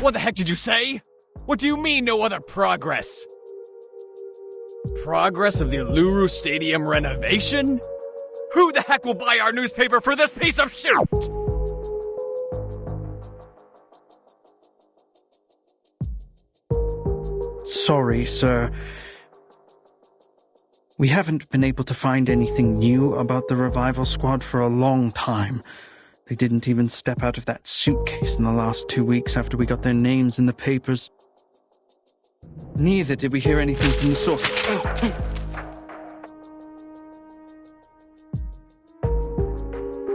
S13: What the heck did you say? What do you mean, no other progress? Progress of the Uluru Stadium renovation? Who the heck will buy our newspaper for this piece of shit?
S14: Sorry, sir. We haven't been able to find anything new about the revival squad for a long time. They didn't even step out of that suitcase in the last 2 weeks after we got their names in the papers. Neither did we hear anything from the source.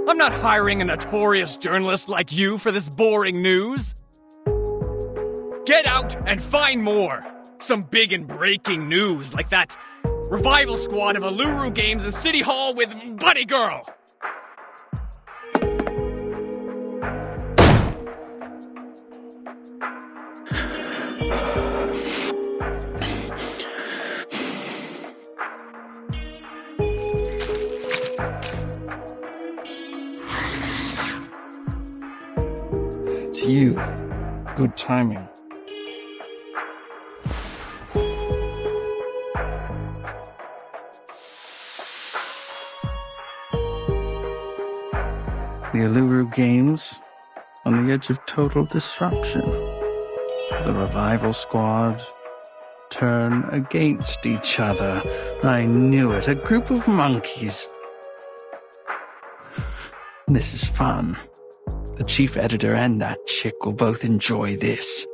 S13: I'm not hiring a notorious journalist like you for this boring news. Get out and find more. Some big and breaking news like that revival squad of Uluru Games in City Hall with Bunny Girl.
S14: It's you. Good timing. The Uluru Games, on the edge of total disruption. The revival squad turn against each other. I knew it. A group of monkeys. This is fun. The chief editor and that chick will both enjoy this.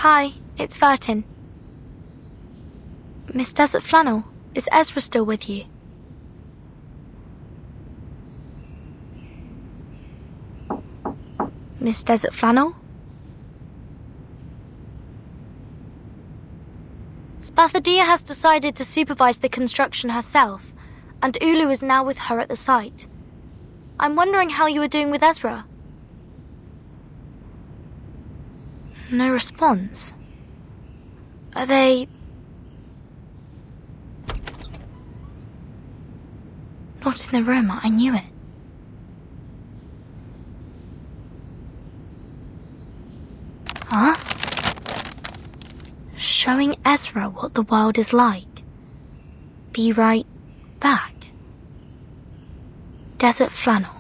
S8: Hi, it's Vertin. Miss Desert Flannel, is Ezra still with you? Miss Desert Flannel? Spathadia has decided to supervise the construction herself, and Ulu is now with her at the site. I'm wondering how you are doing with Ezra. No response. Are they... Not in the room, I knew it. Huh? Showing Ezra what the world is like. Be right back. Desert Flannel.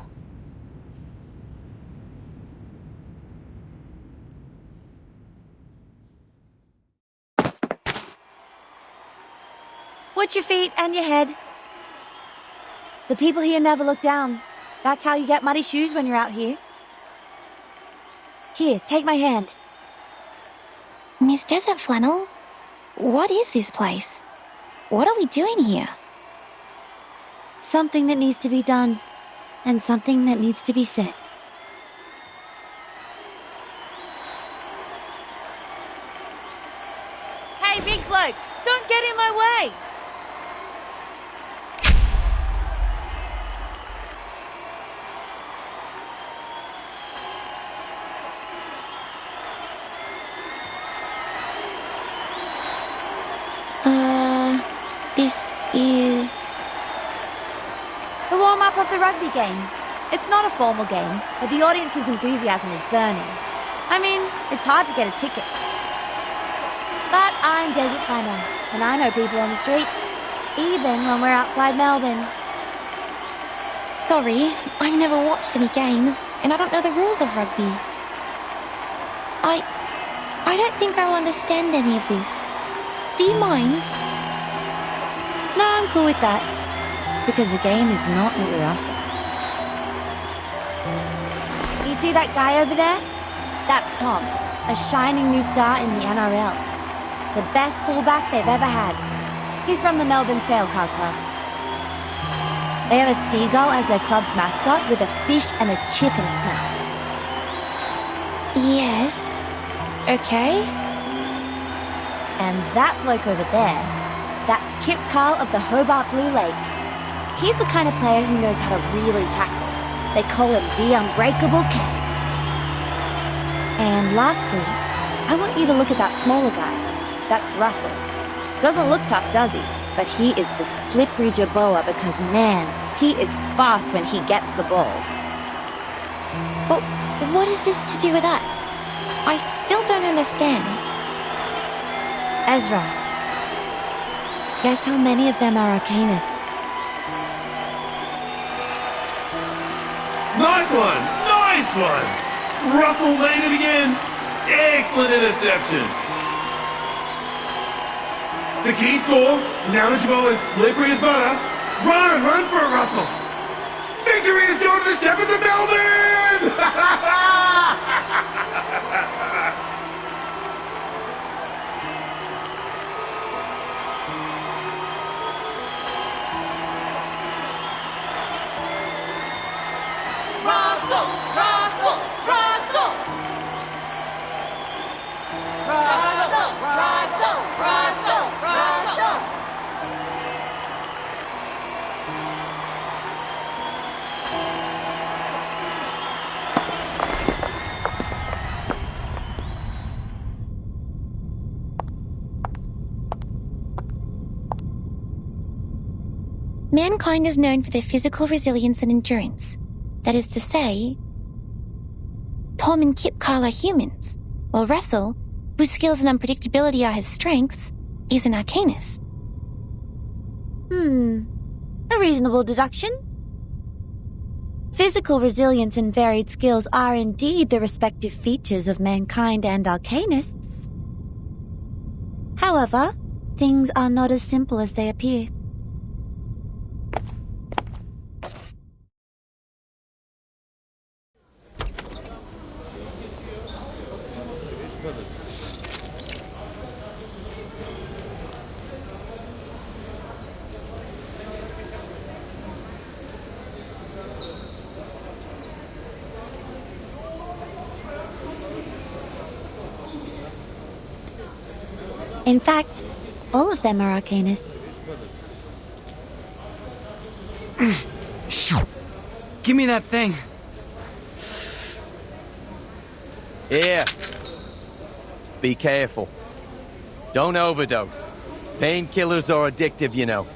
S10: Watch your feet and your head. The people here never look down. That's how you get muddy shoes when you're out here. Here, take my hand.
S9: Miss Desert Flannel, what is this place? What are we doing here?
S10: Something that needs to be done, and something that needs to be said. Hey, big bloke, don't get in my way!
S9: This is...
S10: The warm-up of the rugby game. It's not a formal game, but the audience's enthusiasm is burning. I mean, it's hard to get a ticket. But I'm Desert Flannel, and I know people on the streets, even when we're outside Melbourne.
S9: Sorry, I've never watched any games, and I don't know the rules of rugby. I don't think I will understand any of this. Do you mind?
S10: No, I'm cool with that. Because the game is not what we're after. You see that guy over there? That's Tom, a shining new star in the NRL. The best fullback they've ever had. He's from the Melbourne Sailcar Club. They have a seagull as their club's mascot with a fish and a chip in its mouth.
S9: Yes. Okay.
S10: And that bloke over there, that's Kip Carl of the Hobart Blue Lake. He's the kind of player who knows how to really tackle. They call him the Unbreakable King. And lastly, I want you to look at that smaller guy. That's Russell. Doesn't look tough, does he? But he is the slippery Jerboa because, man, he is fast when he gets the ball.
S9: But what is this to do with us? I still don't understand.
S10: Ezra, guess how many of them are Arcanists?
S15: Nice one! Nice one! Russell made it again! Excellent interception! The key score, now that Jerboa is slippery as butter. Run for it, Russell! Victory is going to the Shepherds of Melbourne!
S7: Russell! Russell! Russell! Russell! Russell! Russell! Russell!
S9: Mankind is known for their physical resilience and endurance. That is to say, Tom and Kip Carl are humans, while Russell, whose skills and unpredictability are his strengths, is an Arcanist.
S10: A reasonable deduction. Physical resilience and varied skills are indeed the respective features of mankind and Arcanists. However, things are not as simple as they appear.
S9: In fact, all of them are arcanists.
S16: Give me that thing.
S17: Here. Be careful. Don't overdose. Painkillers are addictive, you know.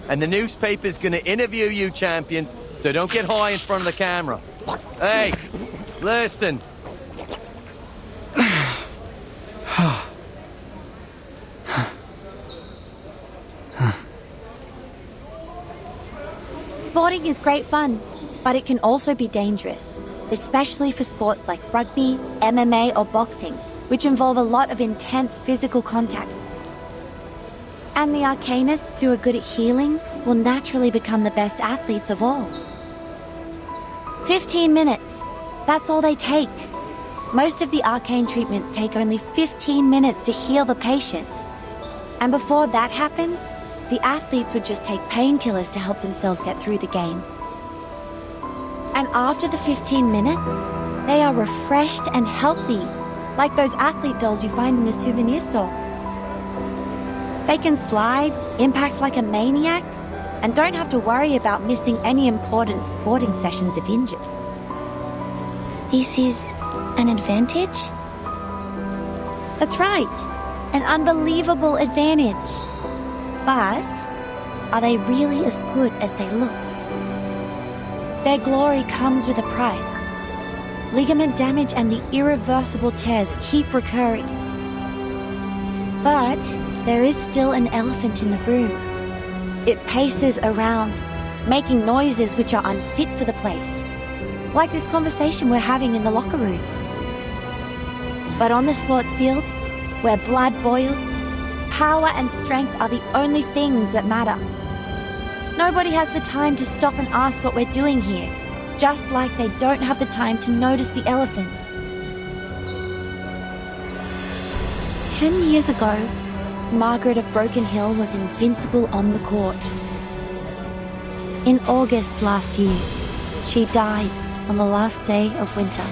S17: And the newspaper's gonna interview you, champions, so don't get high in front of the camera. Hey, listen.
S10: Sporting is great fun, but it can also be dangerous, especially for sports like rugby, MMA, or boxing, which involve a lot of intense physical contact. And the arcanists who are good at healing will naturally become the best athletes of all. 15 minutes. That's all they take. Most of the arcane treatments take only 15 minutes to heal the patient. And before that happens, the athletes would just take painkillers to help themselves get through the game. And after the 15 minutes, they are refreshed and healthy, like those athlete dolls you find in the souvenir store. They can slide, impact like a maniac, and don't have to worry about missing any important sporting sessions if injured.
S9: This is an advantage?
S10: That's right. An unbelievable advantage. But are they really as good as they look? Their glory comes with a price. Ligament damage and the irreversible tears keep recurring. But there is still an elephant in the room. It paces around, making noises which are unfit for the place. Like this conversation we're having in the locker room. But on the sports field, where blood boils, power and strength are the only things that matter. Nobody has the time to stop and ask what we're doing here, just like they don't have the time to notice the elephant. 10 years ago, Margaret of Broken Hill was invincible on the court. In August last year, she died on the last day of winter.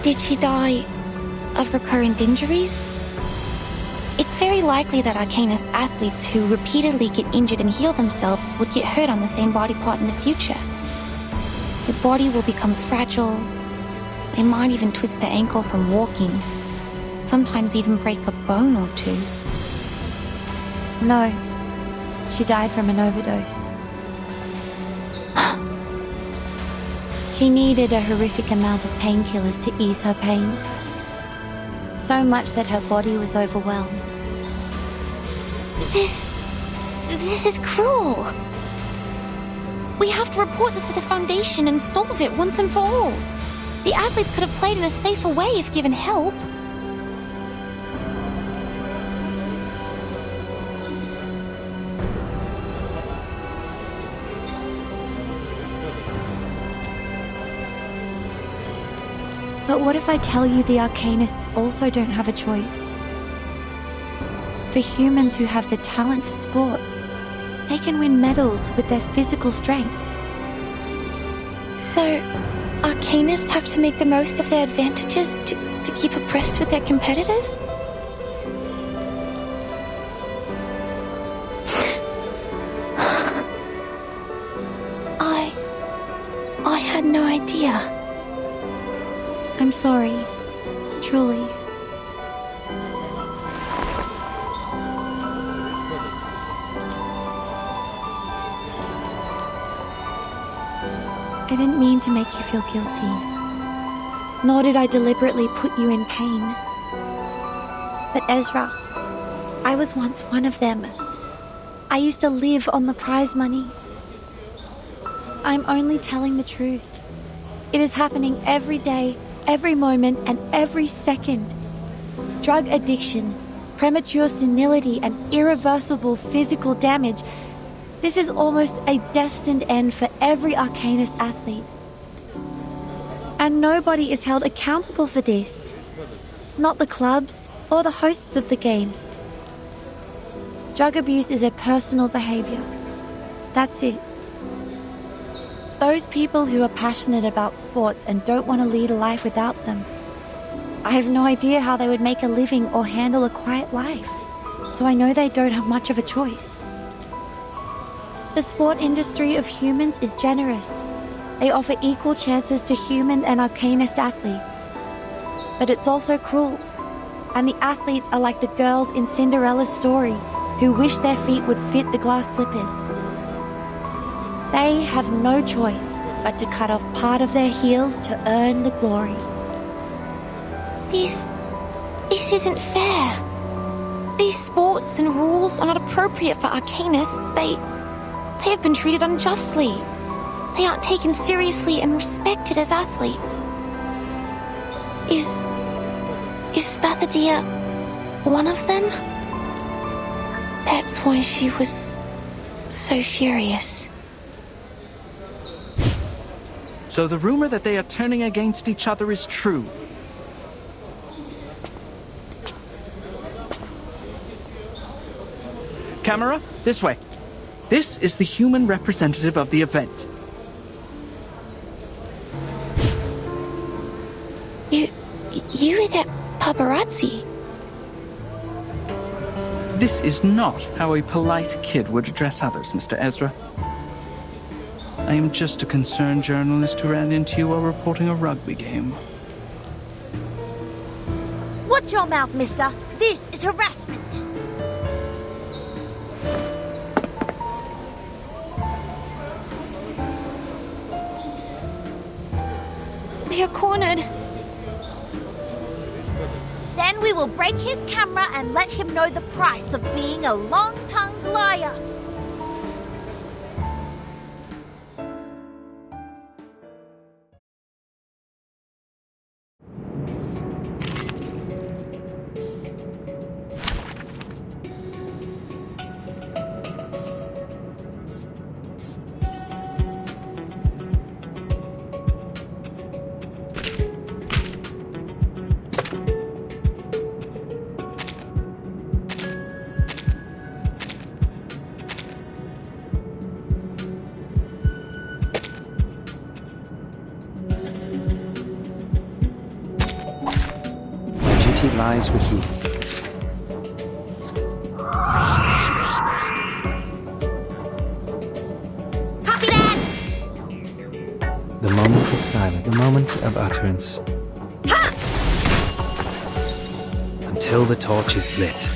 S9: Did she die of recurrent injuries? It's very likely that arcanist athletes who repeatedly get injured and heal themselves would get hurt on the same body part in the future. Their body will become fragile. They might even twist their ankle from walking. Sometimes even break a bone or two.
S10: No, she died from an overdose. She needed a horrific amount of painkillers to ease her pain. So much that her body was overwhelmed.
S9: This is cruel. We have to report this to the Foundation and solve it once and for all. The athletes could have played in a safer way if given help.
S10: But what if I tell you the arcanists also don't have a choice? For humans who have the talent for sports, they can win medals with their physical strength.
S9: So, arcanists have to make the most of their advantages to keep abreast with their competitors? I had no idea.
S10: I'm sorry, truly. I didn't mean to make you feel guilty. Nor did I deliberately put you in pain. But Ezra, I was once one of them. I used to live on the prize money. I'm only telling the truth. It is happening every day, every moment, and every second. Drug addiction, premature senility, and irreversible physical damage. This is almost a destined end for every arcanist athlete. And nobody is held accountable for this. Not the clubs or the hosts of the games. Drug abuse is a personal behavior. That's it. Those people who are passionate about sports and don't want to lead a life without them,
S9: I have no idea how they would make a living or handle a quiet life, so I know they don't have much of a choice. The sport industry of humans is generous. They offer equal chances to human and arcanist athletes. But it's also cruel, and the athletes are like the girls in Cinderella's story who wish their feet would fit the glass slippers. They have no choice but to cut off part of their heels to earn the glory.
S8: This isn't fair. These sports and rules are not appropriate for arcanists. They have been treated unjustly. They aren't taken seriously and respected as athletes. Is Spathadia one of them? That's why she was so furious.
S14: So the rumor that they are turning against each other is true. Camera, this way. This is the human representative of the event.
S8: You were that paparazzi.
S14: This is not how a polite kid would address others, Mr. Ezra. I am just a concerned journalist who ran into you while reporting a rugby game.
S10: Watch your mouth, mister. This is harassment.
S9: We are cornered.
S10: Then we will break his camera and let him know the price of being a long-tongued liar.
S1: Lies with you.
S10: Copy that!
S1: The moment of silence, the moment of utterance.
S10: Ha!
S1: Until the torch is lit.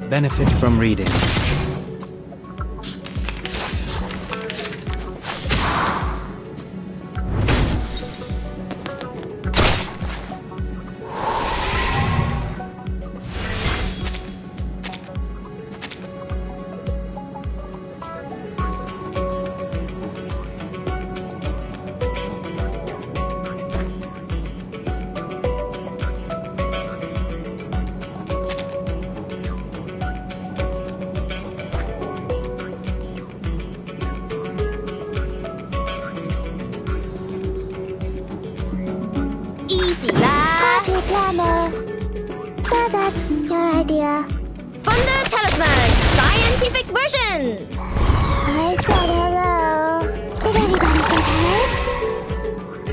S1: Benefit from reading.
S5: Easy, lad. Party planner. Well, that's your idea.
S10: Thunder Talisman, scientific version.
S5: I said hello. Did anybody get hurt?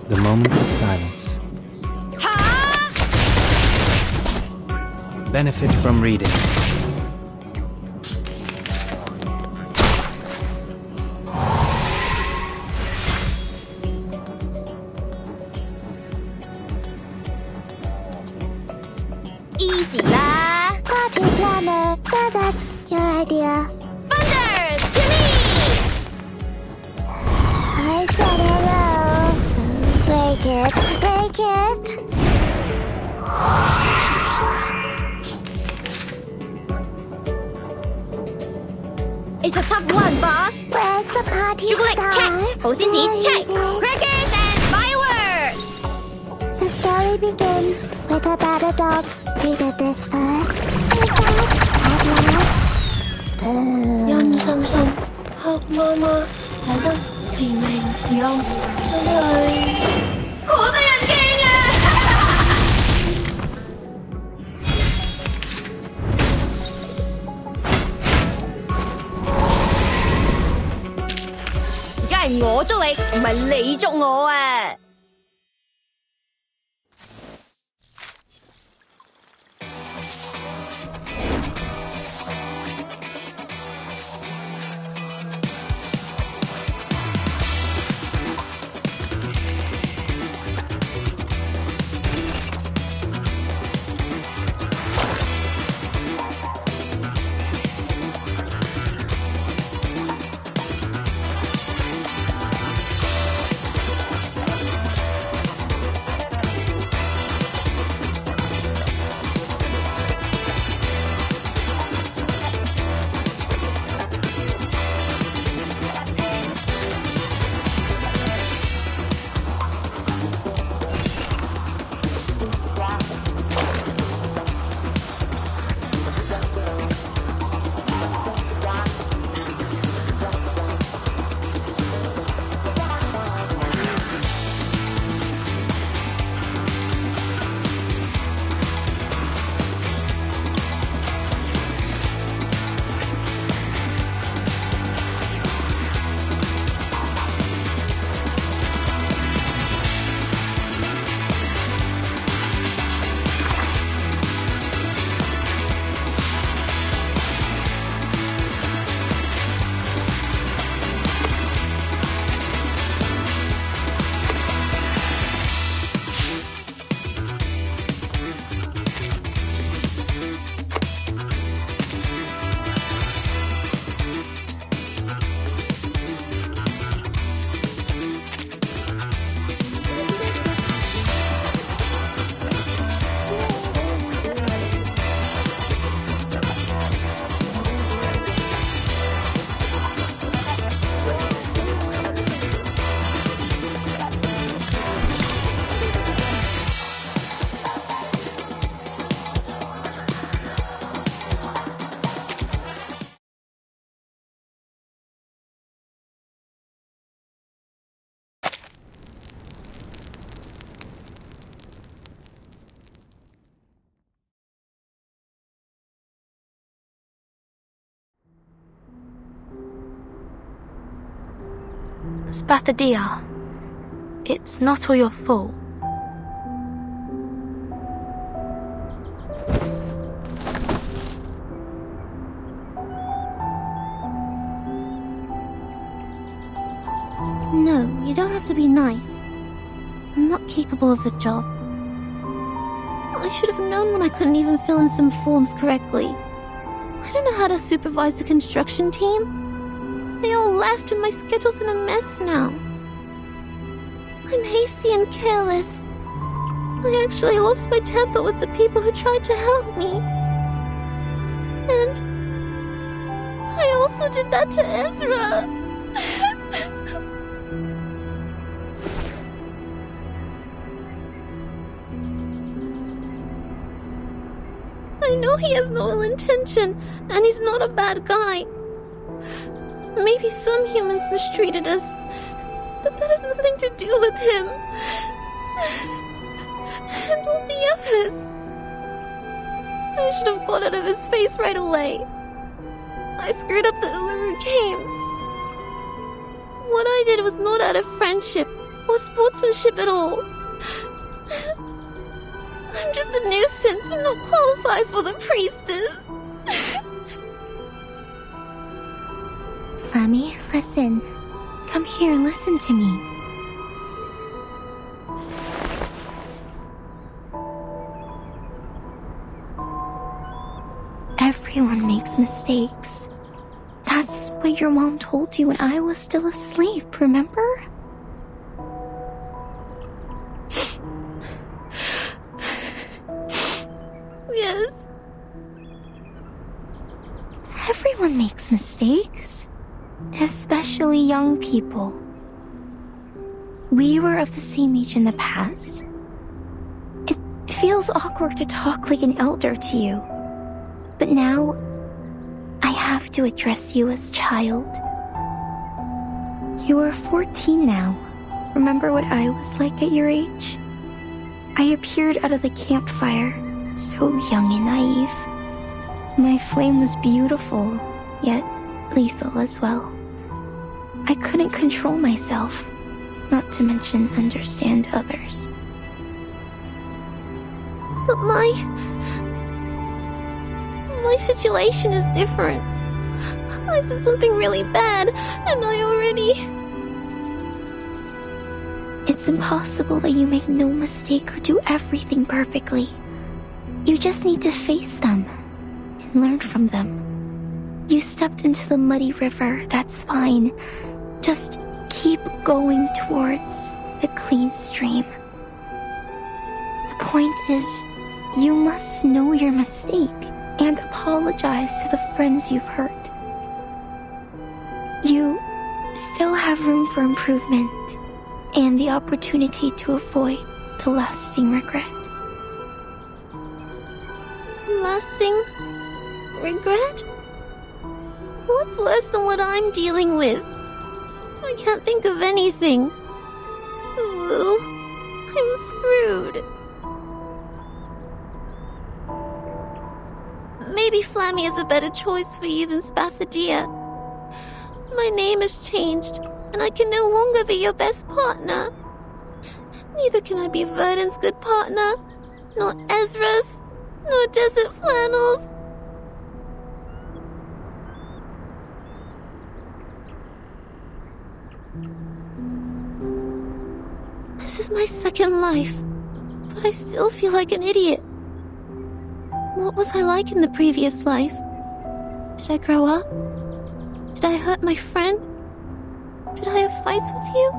S1: The moment of silence. Benefit from reading.
S5: Easy, lad. Party planner. Well, that's your idea.
S10: Thunder, to me!
S5: I said hello. Break it. Break it.
S10: It's a tough one, boss.
S5: Where's the party
S10: Chocolate,
S5: star?
S10: check. OCD,
S5: Where
S10: check.
S5: is it?
S10: Crackers and fireworks.
S5: The story begins with a bad adult. He did this first. He thought, at last,
S4: 陰森森，黑麻麻，睇得是明是暗，真係好得人驚啊！
S10: 而家係我捉你，唔係你捉我啊！Spathadia,
S8: it's not all your fault.
S5: No, you don't have to be nice. I'm not capable of the job. I should have known when I couldn't even fill in some forms correctly. I don't know how to supervise the construction team. They all left and my schedule's in a mess now. I'm hasty and careless. I actually lost my temper with the people who tried to help me. And I also did that to Ezra. I know he has no ill intention, and he's not a bad guy. Maybe some humans mistreated us, but that has nothing to do with him. And all the others. I should have got out of his face right away. I screwed up the Uluru Games. What I did was not out of friendship or sportsmanship at all. I'm just a nuisance. I'm not qualified for the priestess.
S9: Flammy, listen. Come here and listen to me. Everyone makes mistakes. That's what your mom told you when I was still asleep, remember?
S5: Yes.
S9: Everyone makes mistakes. Especially young people. We were of the same age in the past. It feels awkward to talk like an elder to you. But now, I have
S8: have to address you as child. You are 14 now. Remember what I was like at your age? I appeared out of the campfire, so young and naive. My flame was beautiful, yet lethal as well. I couldn't control myself, not to mention understand others.
S5: But my situation is different. I said something really bad, and I already...
S8: It's impossible that you make no mistake or do everything perfectly. You just need to face them and learn from them. You stepped into the muddy river, that's fine. Just keep going towards the clean stream. The point is, you must know your mistake and apologize to the friends you've hurt. You still have room for improvement and the opportunity to avoid the lasting regret.
S5: Lasting regret? What's worse than what I'm dealing with? I can't think of anything. Ooh, I'm screwed. Maybe Flammy is a better choice for you than Spathadia. My name has changed, and I can no longer be your best partner. Neither can I be Verdon's good partner, nor Ezra's, nor Desert Flannel's. This is my second life, but I still feel like an idiot. What was I like in the previous life? Did I grow up? Did I hurt my friend? Did I have fights with you?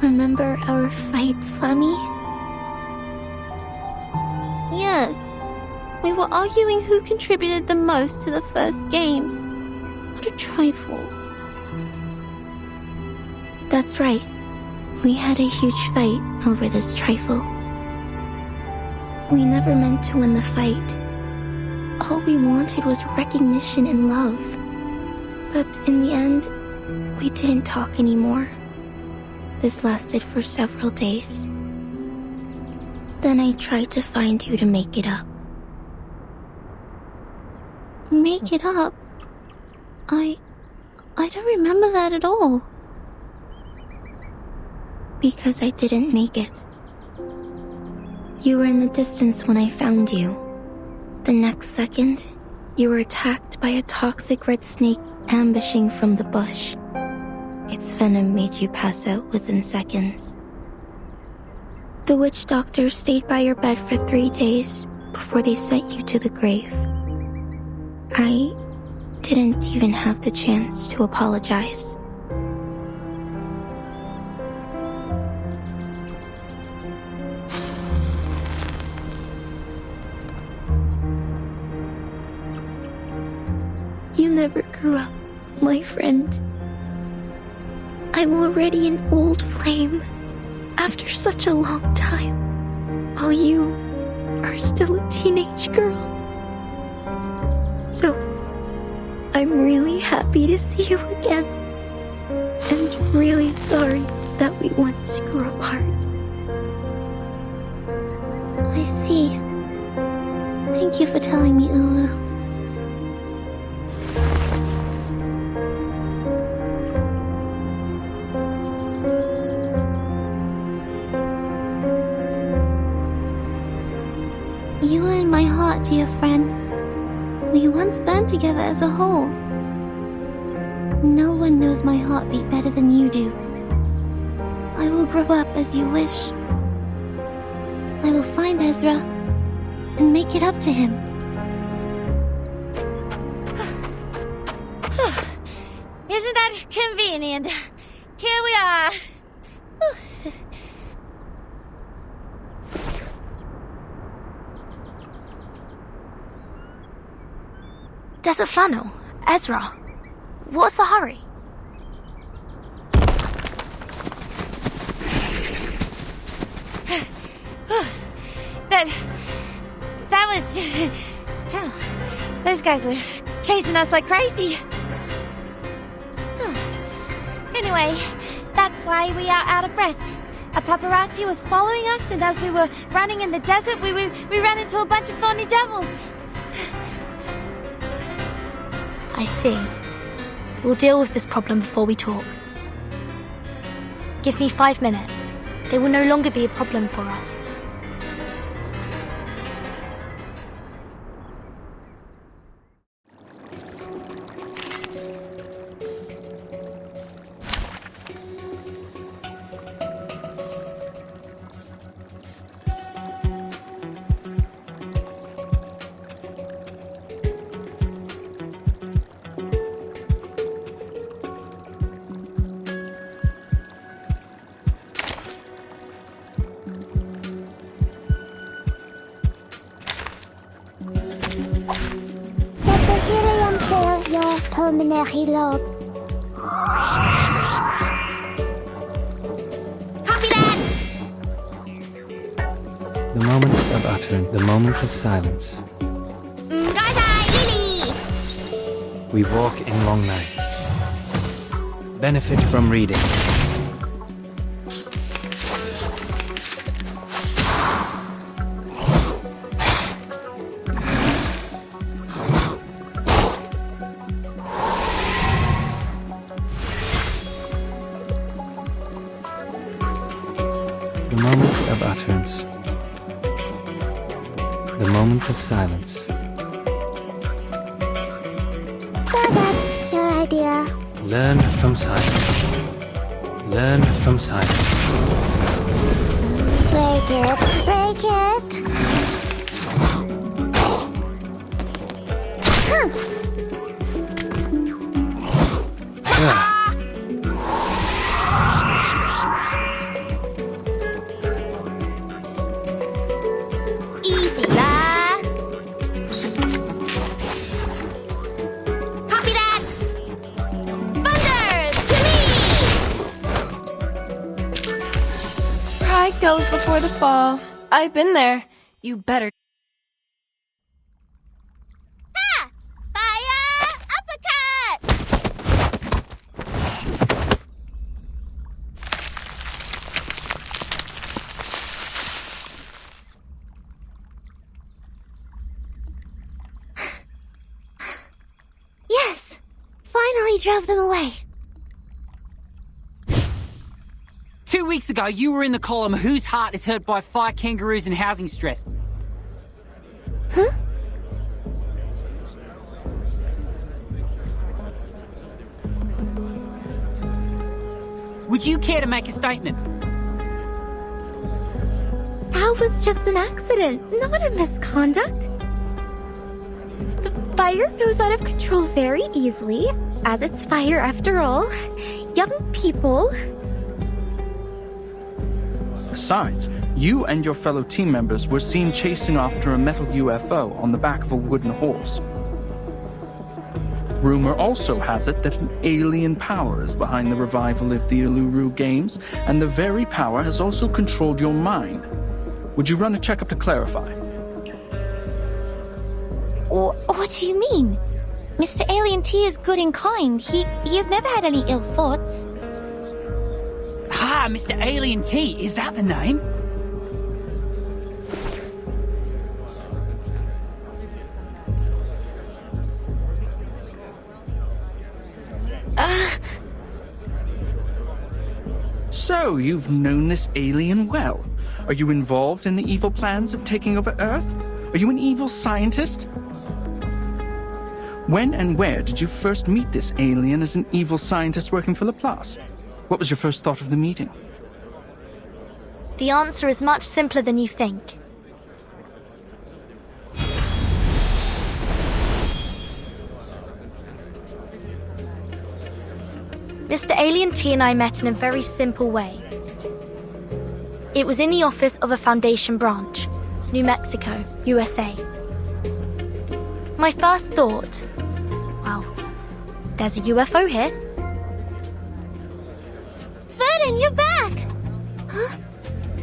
S8: Remember our fight, Flammy?
S5: Yes. We were arguing who contributed the most to the first games. What a trifle.
S8: That's right. We had a huge fight over this trifle. We never meant to win the fight. All we wanted was recognition and love. But in the end, we didn't talk anymore. This lasted for several days. Then I tried to find you to make it up.
S5: Make it up? I don't remember that at all.
S8: Because I didn't make it. You were in the distance when I found you. The next second, you were attacked by a toxic red snake ambushing from the bush. Its venom made you pass out within seconds. The witch doctor stayed by your bed for 3 days before they sent you to the grave. I didn't even have the chance to apologize. You never grew up, my friend. I'm already an old flame after such a long time, while you are still a teenage girl. So, I'm really happy to see you again, and really sorry that we once grew apart.
S5: I see. Thank you for telling me, Ulu. You were in my heart, dear friend. We once burned together as a whole. No one knows my heartbeat better than you do. I will grow up as you wish. I will find Ezra and make it up to him.
S10: Isn't that convenient? Here we are.
S8: Desert Flannel, Ezra, what's the hurry?
S10: That was... Those guys were chasing us like crazy. Anyway, that's why we are out of breath. A paparazzi was following us, and as we were running in the desert, we ran into a bunch of thorny devils.
S8: I see. We'll deal with this problem before we talk. Give me 5 minutes. They will no longer be a problem for us.
S5: Pulmonary lobe. Copy that!
S1: The moment of utterance, the moment of silence.
S5: Lily!
S1: We walk in long nights. Benefit from reading. The moment of utterance. The moment of silence.
S5: So that's your idea.
S1: Learn from silence. Learn from silence.
S5: Break it. Break it. Easy, lah. Copy that. Thunder to me.
S18: Pride goes before the fall. I've been there. You better.
S5: Yes! Finally drove them away.
S12: 2 weeks ago, you were in the column Whose Heart is Hurt by Fire Kangaroos and Housing Stress.
S5: Huh?
S12: Would you care to make a statement?
S9: That was just an accident, not a misconduct. The fire goes out of control very easily, as it's fire after all. Young people.
S14: Besides, you and your fellow team members were seen chasing after a metal UFO on the back of a wooden horse. Rumor also has it that an alien power is behind the revival of the Uluru Games, and the very power has also controlled your mind. Would you run a checkup to clarify?
S9: What do you mean? Mr. Alien T is good and kind. He has never had any ill thoughts.
S12: Ah, Mr. Alien T, is that the name?
S14: So, you've known this alien well. Are you involved in the evil plans of taking over Earth? Are you an evil scientist? When and where did you first meet this alien as an evil scientist working for Laplace? What was your first thought of the meeting?
S8: The answer is much simpler than you think. Mr. Alien T and I met in a very simple way. It was in the office of a Foundation branch, New Mexico, USA. My first thought, well, there's a UFO here.
S5: Vernon, you're back! Huh?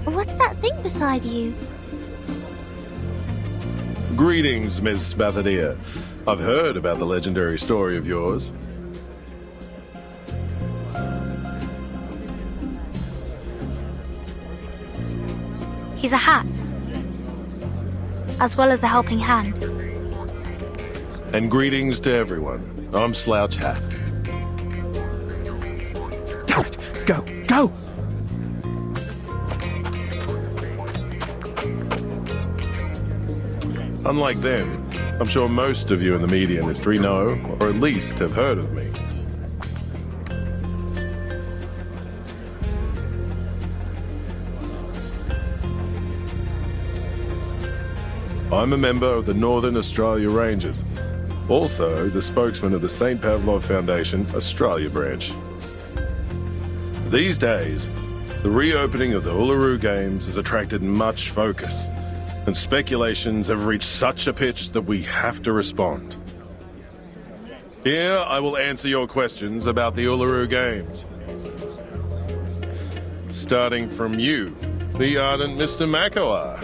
S5: What's that thing beside you?
S19: Greetings, Miss Bathania. I've heard about the legendary story of yours.
S8: He's a hat, as well as a helping hand.
S19: And greetings to everyone. I'm Slouch Hat.
S14: Go, go!
S19: Unlike them, I'm sure most of you in the media industry know, or at least have heard of me. I'm a member of the Northern Australia Rangers, also the spokesman of the St. Pavlov Foundation Australia branch. These days, the reopening of the Uluru Games has attracted much focus, and speculations have reached such a pitch that we have to respond. Here, I will answer your questions about the Uluru Games. Starting from you, the ardent Mr. Makawar.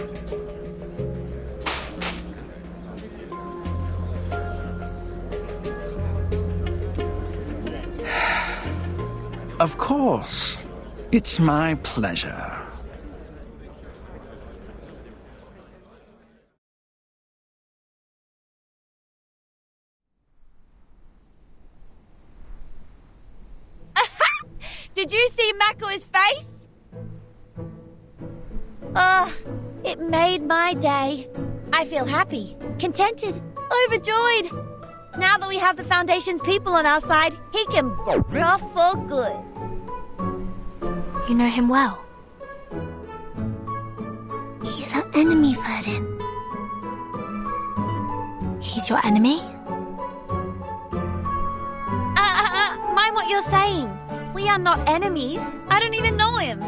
S14: Of course. It's my pleasure.
S10: Did you see Mako's face? It made my day. I feel happy, contented, overjoyed. Now that we have the Foundation's people on our side, he can b*** off for good.
S8: You know him well.
S5: He's our enemy, Verdin.
S8: He's your enemy?
S10: Mind what you're saying. We are not enemies. I don't even know him.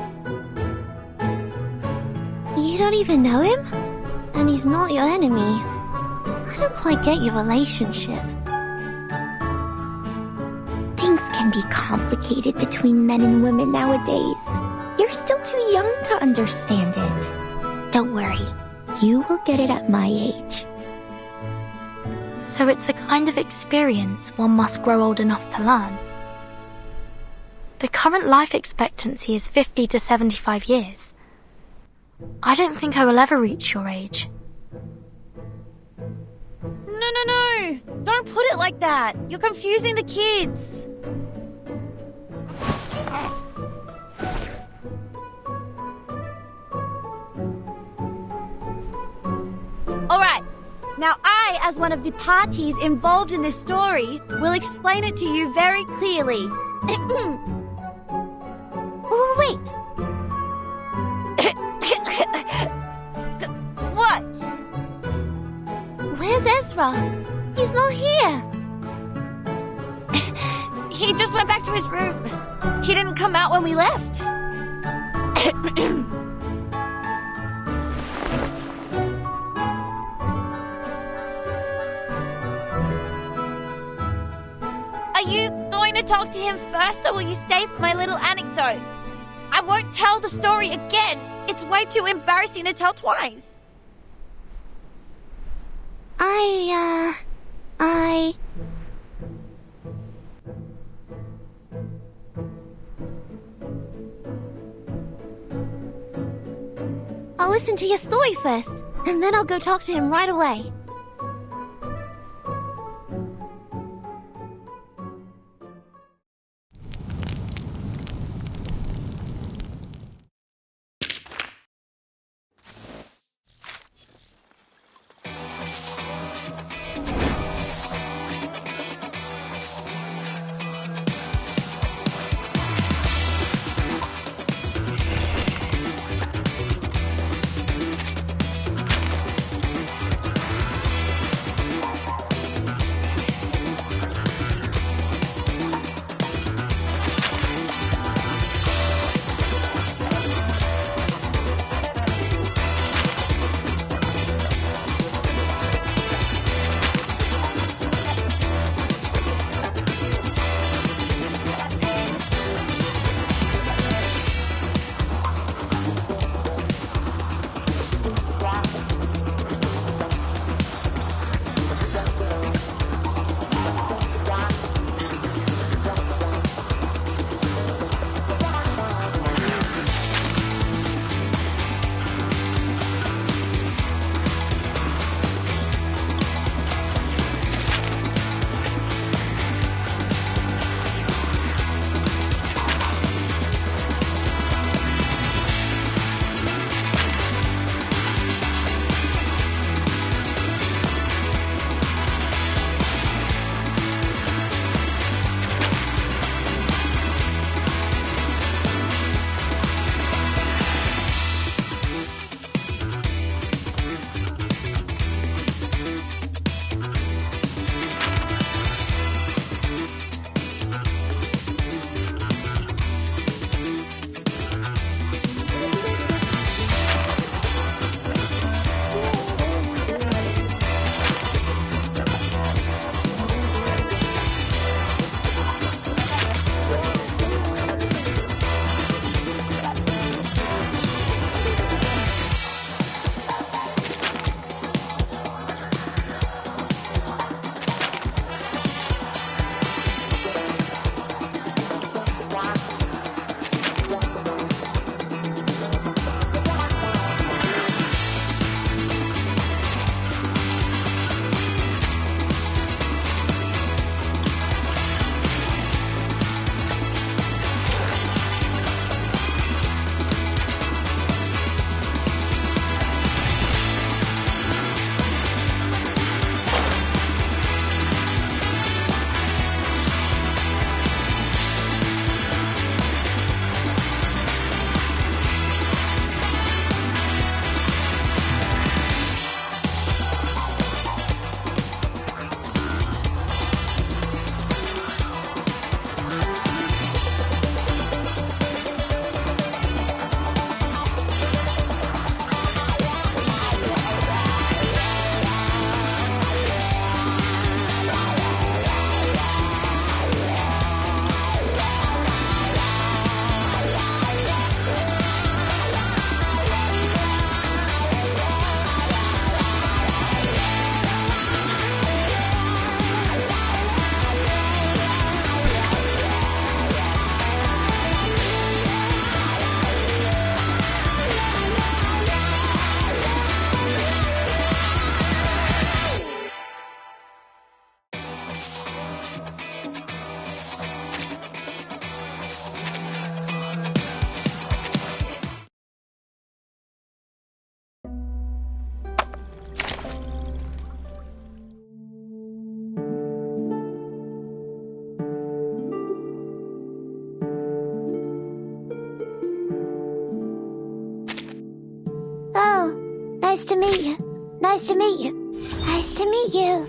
S5: You don't even know him? And he's not your enemy. I don't quite get your relationship. Things can be complicated between men and women nowadays. You're still too young to understand it. Don't worry, you will get it at my age.
S8: So it's a kind of experience one must grow old enough to learn. The current life expectancy is 50 to 75 years. I don't think I will ever reach your age.
S10: No. Don't put it like that. You're confusing the kids. Alright. Now I, as one of the parties involved in this story, will explain it to you very clearly.
S5: Oh, wait.
S10: What?
S5: Where's Ezra? He's not here.
S10: He just went back to his room. He didn't come out when we left. Are you going to talk to him first, or will you stay for my little anecdote? I won't tell the story again. It's way too embarrassing to tell twice.
S5: I'll listen to your story first, and then I'll go talk to him right away. Nice to meet you. Nice to meet you. Nice to meet you.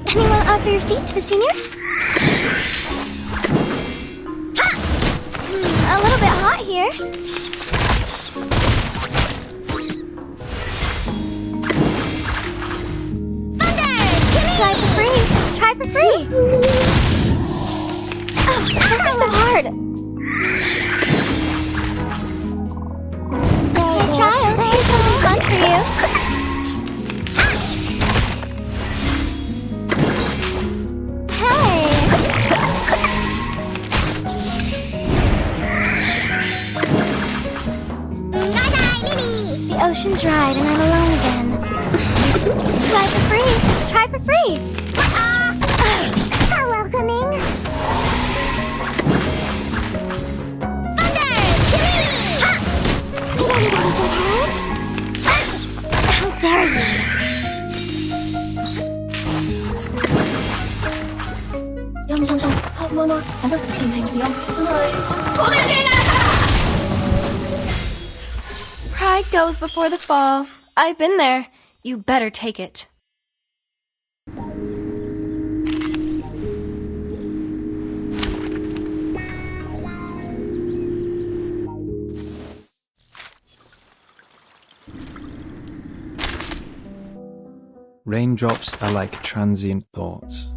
S8: Anyone offer your seat to the seniors?
S5: A little bit hot here.
S8: Try for free. Try for free. Oh, don't be so hard.
S5: Hey, child, here's something fun for you. Hey. Night-night, Lily.
S8: The ocean dried and I'm alone again. Try for free. Try for free.
S5: How welcoming. Thunder, Kimmy!
S8: Did anybody get hurt? How dare you?
S18: Pride goes before the fall. I've been there. You better take it.
S1: Raindrops are like transient thoughts.